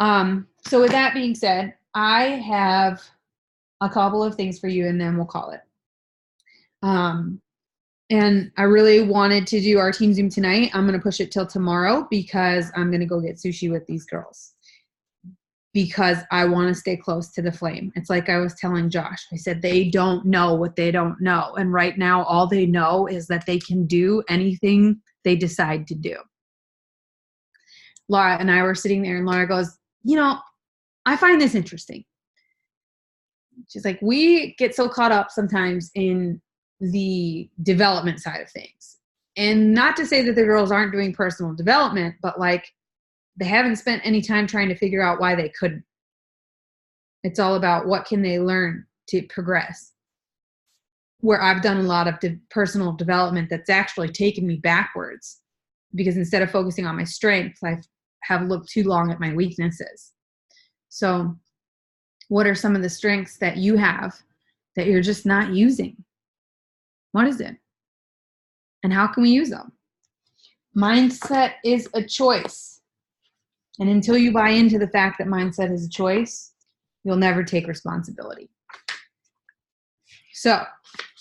So with that being said, I have a couple of things for you and then we'll call it. And I really wanted to do our team Zoom tonight. I'm going to push it till tomorrow because I'm going to go get sushi with these girls, because I want to stay close to the flame. It's like I was telling Josh, I said, they don't know what they don't know. And right now, all they know is that they can do anything they decide to do. Laura and I were sitting there and Laura goes, I find this interesting. She's like, we get so caught up sometimes in the development side of things. And not to say that the girls aren't doing personal development, but like they haven't spent any time trying to figure out why they couldn't. It's all about what can they learn to progress. Where I've done a lot of personal development that's actually taken me backwards, because instead of focusing on my strengths, I have looked too long at my weaknesses. So what are some of the strengths that you have that you're just not using? What is it? And how can we use them? Mindset is a choice. And until you buy into the fact that mindset is a choice, you'll never take responsibility. So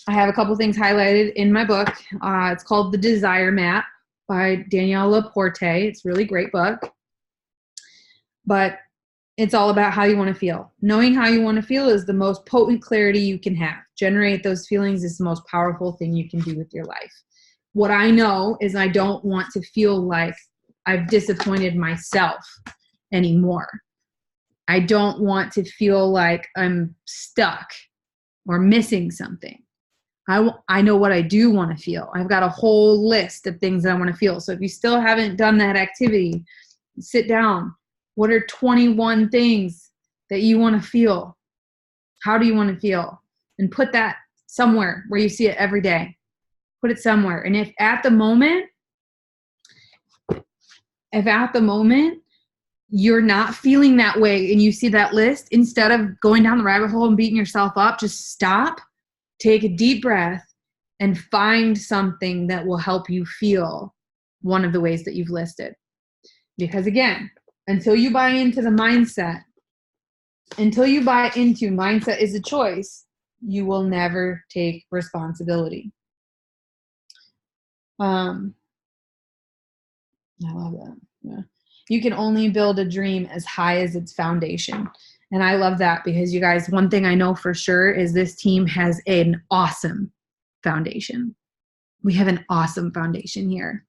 I have a couple things highlighted in my book. It's called The Desire Map by Danielle Laporte. It's a really great book. But it's all about how you want to feel. Knowing how you want to feel is the most potent clarity you can have. Generate those feelings is the most powerful thing you can do with your life. What I know is I don't want to feel like I've disappointed myself anymore. I don't want to feel like I'm stuck or missing something. I know what I do want to feel. I've got a whole list of things that I want to feel. So if you still haven't done that activity, sit down. What are 21 things that you want to feel? How do you want to feel? And put that somewhere where you see it every day. Put it somewhere. And if at the moment you're not feeling that way and you see that list, instead of going down the rabbit hole and beating yourself up, just stop, take a deep breath, and find something that will help you feel one of the ways that you've listed. Because again, until you buy into mindset is a choice, you will never take responsibility. I love that. Yeah. You can only build a dream as high as its foundation. And I love that because, you guys, one thing I know for sure is this team has an awesome foundation. We have an awesome foundation here.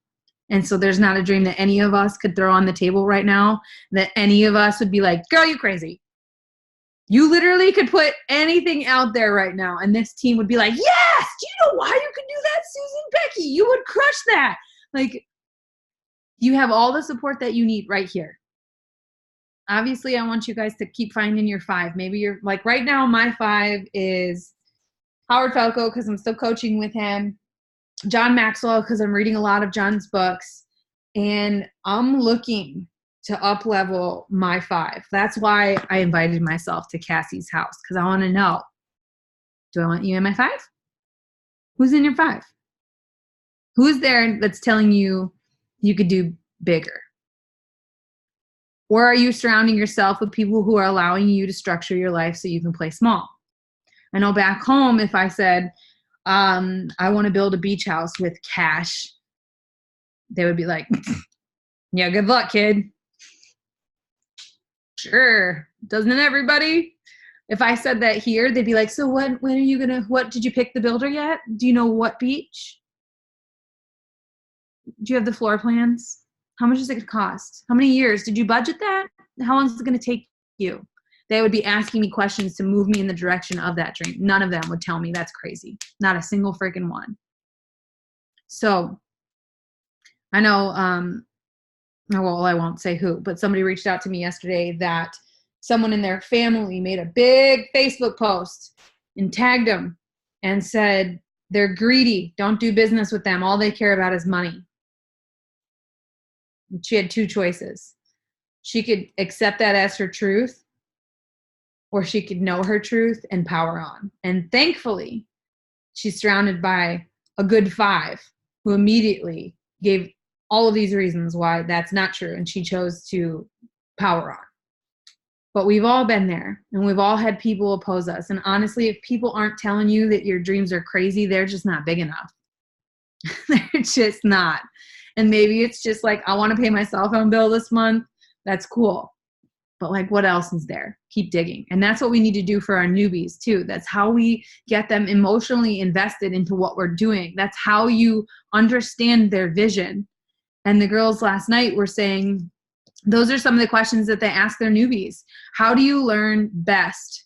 And so there's not a dream that any of us could throw on the table right now that any of us would be like, girl, you crazy. You literally could put anything out there right now and this team would be like, yes, do you know why you could do that, Susan Becky? You would crush that. Like, you have all the support that you need right here. Obviously, I want you guys to keep finding your 5. Maybe you're like, right now, my 5 is Howard Falco because I'm still coaching with him, John Maxwell because I'm reading a lot of John's books, and I'm looking to up-level my 5. That's why I invited myself to Cassie's house, because I want to know, do I want you in my 5? Who's in your 5? Who's there that's telling you you could do bigger? Or are you surrounding yourself with people who are allowing you to structure your life so you can play small? I know back home, if I said, I want to build a beach house with cash, they would be like, yeah, good luck, kid. Sure. Doesn't everybody? If I said that here, they'd be like, so when are you going to, what, did you pick the builder yet? Do you know what beach? Do you have the floor plans? How much is it going to cost? How many years? Did you budget that? How long is it going to take you? They would be asking me questions to move me in the direction of that dream. None of them would tell me that's crazy. Not a single freaking one. So I know, well, I won't say who, but somebody reached out to me yesterday that someone in their family made a big Facebook post and tagged them and said, they're greedy. Don't do business with them. All they care about is money. She had 2 choices. She could accept that as her truth, or she could know her truth and power on. And thankfully, she's surrounded by a good 5 who immediately gave all of these reasons why that's not true, and she chose to power on. But we've all been there, and we've all had people oppose us. And honestly, if people aren't telling you that your dreams are crazy, they're just not big enough. They're just not. And maybe it's just like, I want to pay my cell phone bill this month. That's cool. But like, what else is there? Keep digging. And that's what we need to do for our newbies too. That's how we get them emotionally invested into what we're doing. That's how you understand their vision. And the girls last night were saying, those are some of the questions that they ask their newbies. How do you learn best?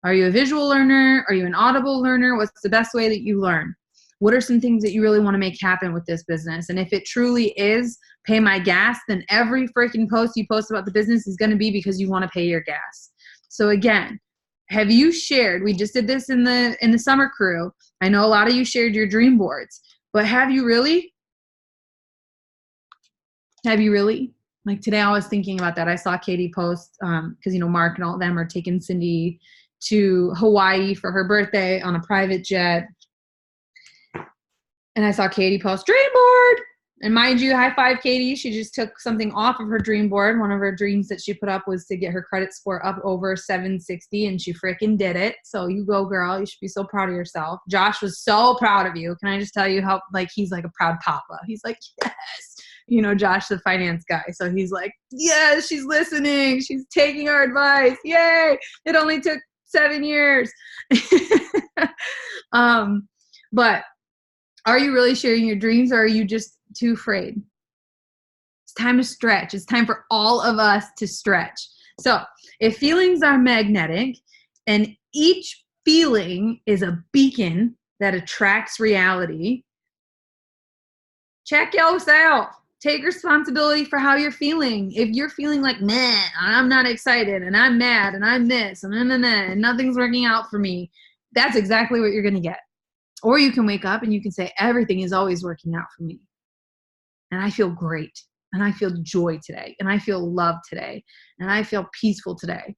Are you a visual learner? Are you an audible learner? What's the best way that you learn? What are some things that you really want to make happen with this business? And if it truly is pay my gas, then every freaking post you post about the business is going to be because you want to pay your gas. So again, have you shared, we just did this in the summer crew. I know a lot of you shared your dream boards, but have you really? Have you really? Like today I was thinking about that. I saw Katie post, because Mark and all of them are taking Cindy to Hawaii for her birthday on a private jet. And I saw Katie post dream board. And mind you, high five, Katie. She just took something off of her dream board. One of her dreams that she put up was to get her credit score up over 760, and she freaking did it. So you go, girl. You should be so proud of yourself. Josh was so proud of you. Can I just tell you how, he's like a proud papa. He's like, yes. Josh, the finance guy. So he's like, yes, she's listening. She's taking our advice. Yay. It only took 7 years. But are you really sharing your dreams, or are you just too afraid? It's time to stretch. It's time for all of us to stretch. So if feelings are magnetic and each feeling is a beacon that attracts reality, check yourself. Take responsibility for how you're feeling. If you're feeling like, meh, I'm not excited, and I'm mad, and I'm this, and nothing's working out for me, that's exactly what you're going to get. Or you can wake up and you can say, everything is always working out for me. And I feel great. And I feel joy today. And I feel love today. And I feel peaceful today.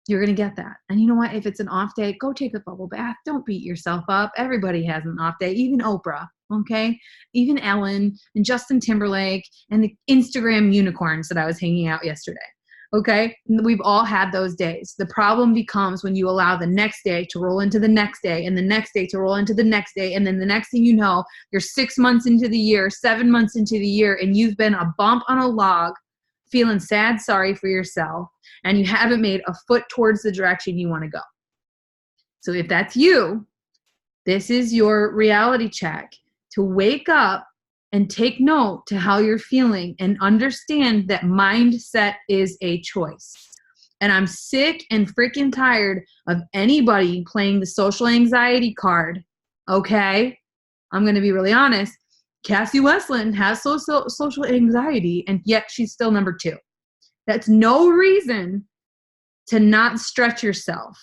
You're going to get that. And you know what? If it's an off day, go take a bubble bath. Don't beat yourself up. Everybody has an off day, even Oprah, okay? Even Ellen and Justin Timberlake and the Instagram unicorns that I was hanging out yesterday, okay? We've all had those days. The problem becomes when you allow the next day to roll into the next day and the next day to roll into the next day. And then the next thing you know, you're 6 months into the year, 7 months into the year, and you've been a bump on a log, feeling sad, sorry for yourself, and you haven't made a foot towards the direction you want to go. So if that's you, this is your reality check to wake up and take note to how you're feeling and understand that mindset is a choice. And I'm sick and freaking tired of anybody playing the social anxiety card, okay? I'm going to be really honest. Cassie Westland has social anxiety, and yet she's still number 2. That's no reason to not stretch yourself.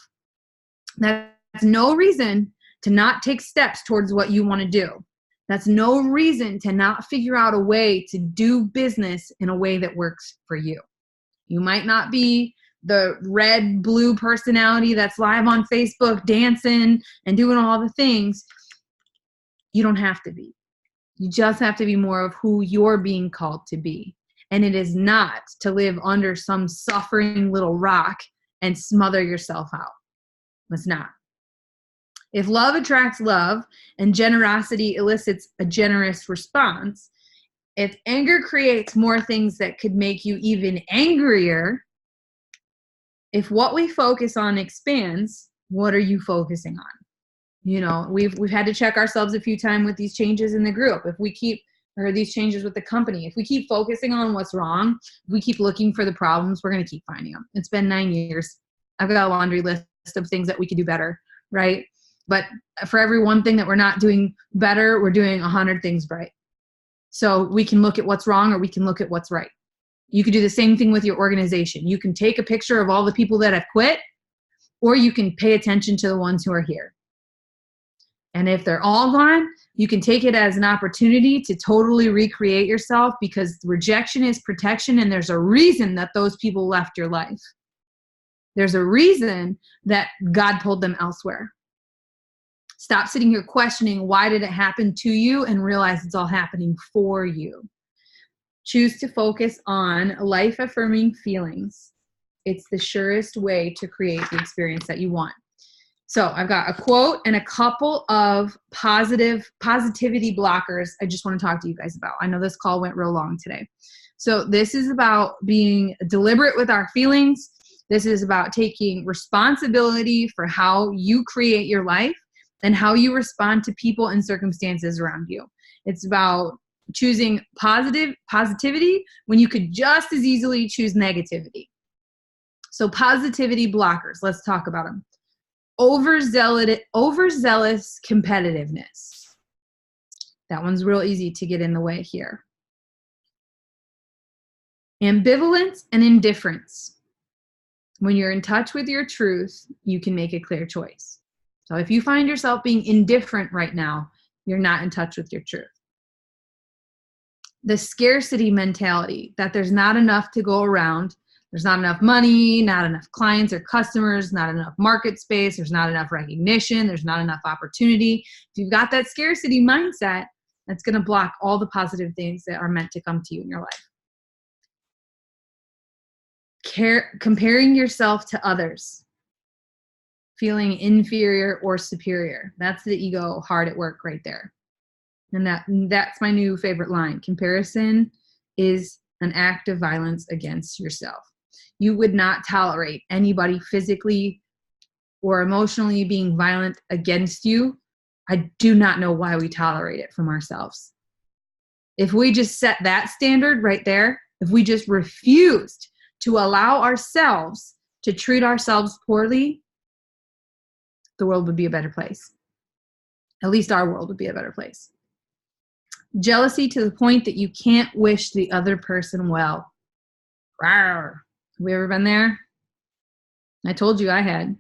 That's no reason to not take steps towards what you want to do. That's no reason to not figure out a way to do business in a way that works for you. You might not be the red, blue personality that's live on Facebook dancing and doing all the things. You don't have to be. You just have to be more of who you're being called to be. And it is not to live under some suffering little rock and smother yourself out. It's not. If love attracts love and generosity elicits a generous response, if anger creates more things that could make you even angrier, if what we focus on expands, what are you focusing on? You know, we've had to check ourselves a few times with these changes in the group. If we keep, or these changes with the company, if we keep focusing on what's wrong, if we keep looking for the problems, we're going to keep finding them. It's been 9 years. I've got a laundry list of things that we could do better, right? But for every one thing that we're not doing better, we're doing 100 things right. So we can look at what's wrong, or we can look at what's right. You could do the same thing with your organization. You can take a picture of all the people that have quit, or you can pay attention to the ones who are here. And if they're all gone, you can take it as an opportunity to totally recreate yourself, because rejection is protection, and there's a reason that those people left your life. There's a reason that God pulled them elsewhere. Stop sitting here questioning why did it happen to you, and realize it's all happening for you. Choose to focus on life-affirming feelings. It's the surest way to create the experience that you want. So I've got a quote and a couple of positivity blockers I just want to talk to you guys about. I know this call went real long today. So this is about being deliberate with our feelings. This is about taking responsibility for how you create your life and how you respond to people and circumstances around you. It's about choosing positivity when you could just as easily choose negativity. So positivity blockers, let's talk about them. Overzealous competitiveness. That one's real easy to get in the way here. Ambivalence and indifference. When you're in touch with your truth, you can make a clear choice. So if you find yourself being indifferent right now, you're not in touch with your truth. The scarcity mentality, that there's not enough to go around. There's not enough money, not enough clients or customers, not enough market space, there's not enough recognition, there's not enough opportunity. If you've got that scarcity mindset, that's going to block all the positive things that are meant to come to you in your life. Comparing yourself to others, feeling inferior or superior. That's the ego hard at work right there. And that's my new favorite line. Comparison is an act of violence against yourself. You would not tolerate anybody physically or emotionally being violent against you. I do not know why we tolerate it from ourselves. If we just set that standard right there, if we just refused to allow ourselves to treat ourselves poorly, the world would be a better place. At least our world would be a better place. Jealousy to the point that you can't wish the other person well. Rawr. Have we ever been there? I told you I had.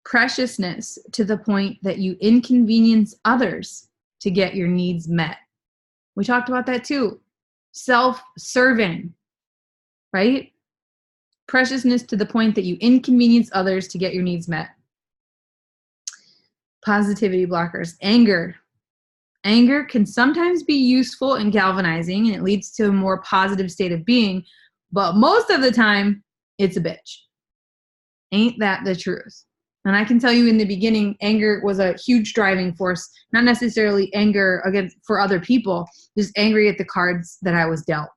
Preciousness to the point that you inconvenience others to get your needs met. We talked about that too. Self-serving, right? Preciousness to the point that you inconvenience others to get your needs met. Positivity blockers. Anger. Anger can sometimes be useful and galvanizing, and it leads to a more positive state of being, but most of the time, it's a bitch. Ain't that the truth? And I can tell you in the beginning, anger was a huge driving force, not necessarily anger against for other people, just angry at the cards that I was dealt.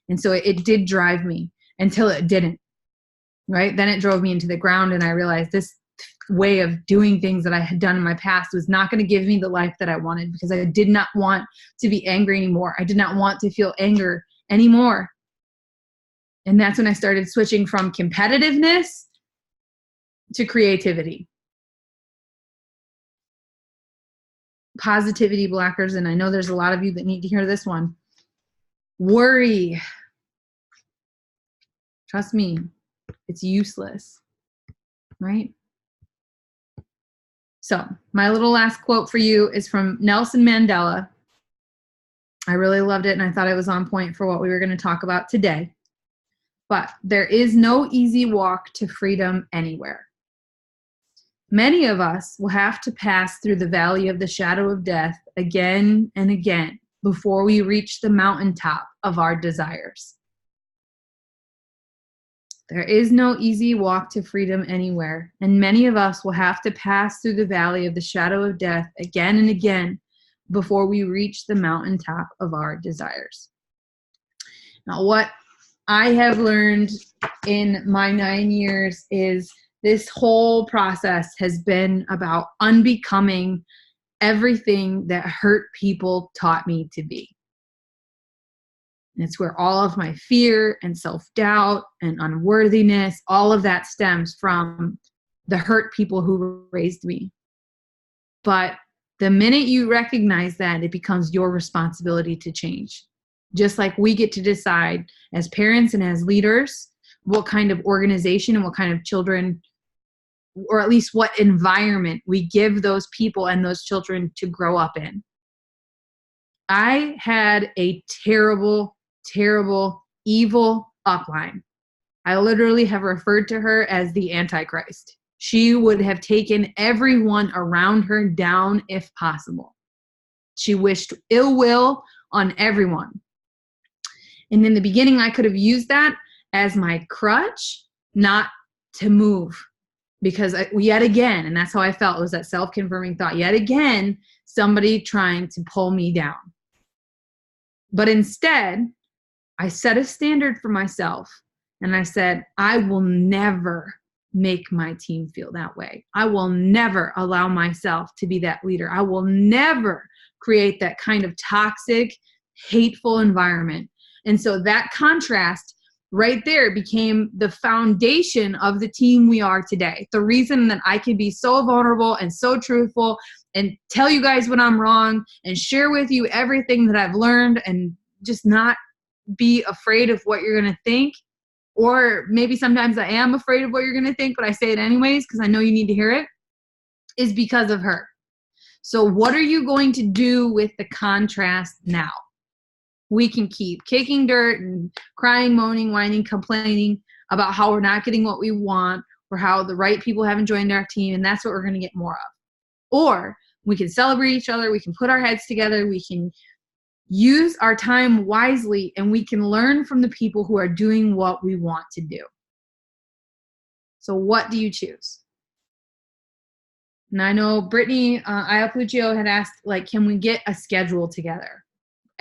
And so it did drive me until it didn't, right? Then it drove me into the ground, and I realized this way of doing things that I had done in my past was not going to give me the life that I wanted, because I did not want to be angry anymore. I did not want to feel anger anymore. And that's when I started switching from competitiveness to creativity. Positivity blockers, and I know there's a lot of you that need to hear this one. Worry. Trust me, it's useless, right? So my little last quote for you is from Nelson Mandela. I really loved it, and I thought it was on point for what we were going to talk about today. But there is no easy walk to freedom anywhere. Many of us will have to pass through the valley of the shadow of death again and again before we reach the mountaintop of our desires. There is no easy walk to freedom anywhere, and many of us will have to pass through the valley of the shadow of death again and again before we reach the mountaintop of our desires. Now, what I have learned in my 9 years is this whole process has been about unbecoming everything that hurt people taught me to be. And it's where all of my fear and self-doubt and unworthiness, all of that stems from the hurt people who raised me. But the minute you recognize that, it becomes your responsibility to change. Just like we get to decide as parents and as leaders what kind of organization and what kind of children, or at least what environment we give those people and those children to grow up in. I had a terrible, terrible, evil upline. I literally have referred to her as the Antichrist. She would have taken everyone around her down if possible. She wished ill will on everyone. And in the beginning, I could have used that as my crutch not to move. Because yet again, and that's how I felt, was that self-confirming thought, yet again, somebody trying to pull me down. But instead, I set a standard for myself, and I said, I will never make my team feel that way. I will never allow myself to be that leader. I will never create that kind of toxic, hateful environment. And so that contrast right there became the foundation of the team we are today. The reason that I can be so vulnerable and so truthful and tell you guys when I'm wrong and share with you everything that I've learned and just not be afraid of what you're going to think. Or maybe sometimes I am afraid of what you're going to think, but I say it anyways because I know you need to hear it, is because of her. So what are you going to do with the contrast now? We can keep kicking dirt and crying, moaning, whining, complaining about how we're not getting what we want or how the right people haven't joined our team, and that's what we're going to get more of. Or we can celebrate each other, we can put our heads together, we can use our time wisely, and we can learn from the people who are doing what we want to do. So what do you choose? And I know Brittany Iapuccio had asked, can we get a schedule together?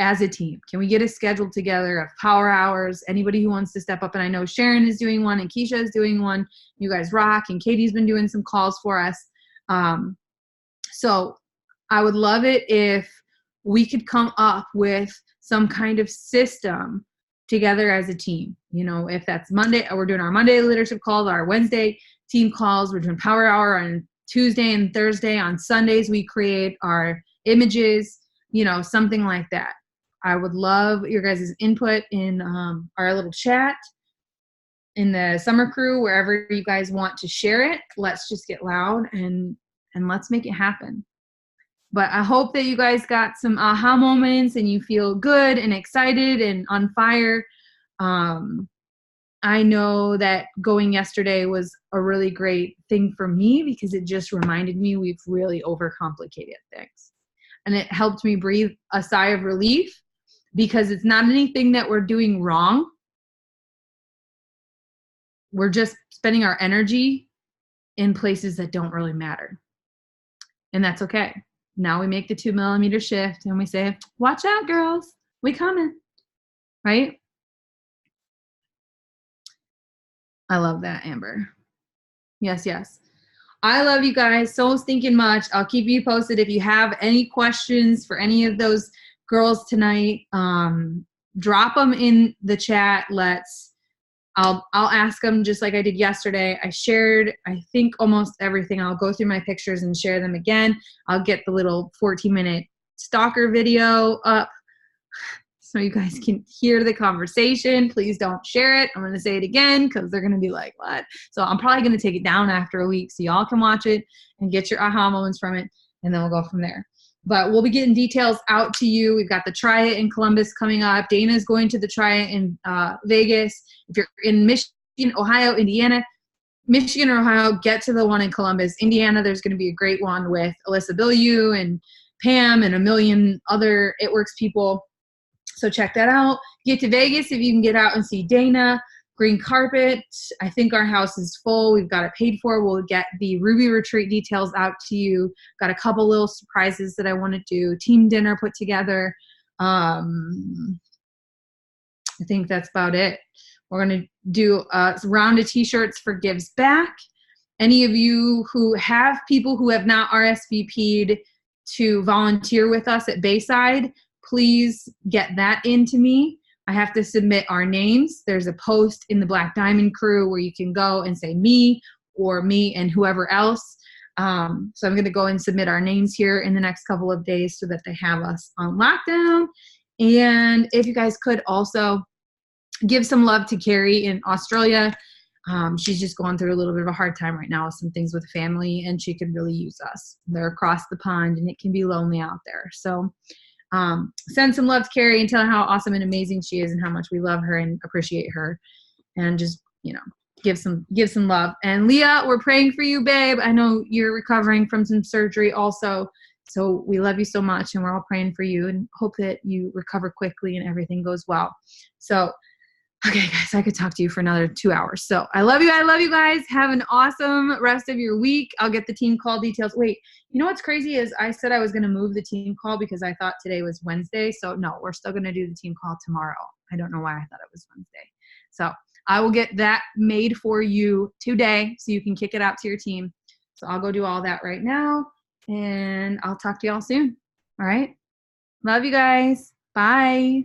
As a team, can we get a schedule together of power hours? Anybody who wants to step up, and I know Sharon is doing one and Keisha is doing one. You guys rock, and Katie's been doing some calls for us. So I would love it if we could come up with some kind of system together as a team. You know, if that's Monday, we're doing our Monday leadership calls, our Wednesday team calls, we're doing power hour on Tuesday and Thursday. On Sundays, we create our images, you know, something like that. I would love your guys' input in our little chat, in the summer crew, wherever you guys want to share it. Let's just get loud and let's make it happen. But I hope that you guys got some aha moments and you feel good and excited and on fire. I know that going yesterday was a really great thing for me because it just reminded me we've really overcomplicated things. And it helped me breathe a sigh of relief because it's not anything that we're doing wrong. We're just spending our energy in places that don't really matter. And that's okay. Now we make the 2 millimeter shift and we say, watch out, girls. We coming. Right? I love that, Amber. Yes, yes. I love you guys so stinking much. I'll keep you posted. If you have any questions for any of those girls tonight, drop them in the chat. I'll ask them just like I did yesterday. I shared, I think, almost everything. I'll go through my pictures and share them again. I'll get the little 14-minute stalker video up so you guys can hear the conversation. Please don't share it. I'm going to say it again because they're going to be like, what? So I'm probably going to take it down after a week so y'all can watch it and get your aha moments from it, and then we'll go from there. But we'll be getting details out to you. We've got the Try It in Columbus coming up. Dana's going to the Try It in Vegas. If you're in Michigan, Ohio, Indiana, Michigan or Ohio, get to the one in Columbus. Indiana, there's going to be a great one with Alyssa Bilyeu and Pam and a million other It Works people. So check that out. Get to Vegas if you can get out and see Dana. Green carpet. I think our house is full. We've got it paid for. We'll get the Ruby Retreat details out to you. Got a couple little surprises that I want to do. Team dinner put together. I think that's about it. We're going to do a round of t-shirts for Gives Back. Any of you who have people who have not RSVP'd to volunteer with us at Bayside, please get that into me. I have to submit our names. There's a post in the Black Diamond crew where you can go and say me or me and whoever else. So I'm going to go and submit our names here in the next couple of days so that they have us on lockdown. And if you guys could also give some love to Carrie in Australia. She's just going through a little bit of a hard time right now with some things with family, and she could really use us. They're across the pond, and it can be lonely out there. So send some love to Carrie and tell her how awesome and amazing she is and how much we love her and appreciate her, and just, you know, give some love. And Leah, we're praying for you, babe. I know you're recovering from some surgery also, so we love you so much, and we're all praying for you and hope that you recover quickly and everything goes well. So okay, guys, I could talk to you for another 2 hours. So I love you. I love you guys. Have an awesome rest of your week. I'll get the team call details. Wait, you know what's crazy is I said I was going to move the team call because I thought today was Wednesday. So no, we're still going to do the team call tomorrow. I don't know why I thought it was Wednesday. So I will get that made for you today so you can kick it out to your team. So I'll go do all that right now, and I'll talk to y'all soon. All right. Love you guys. Bye.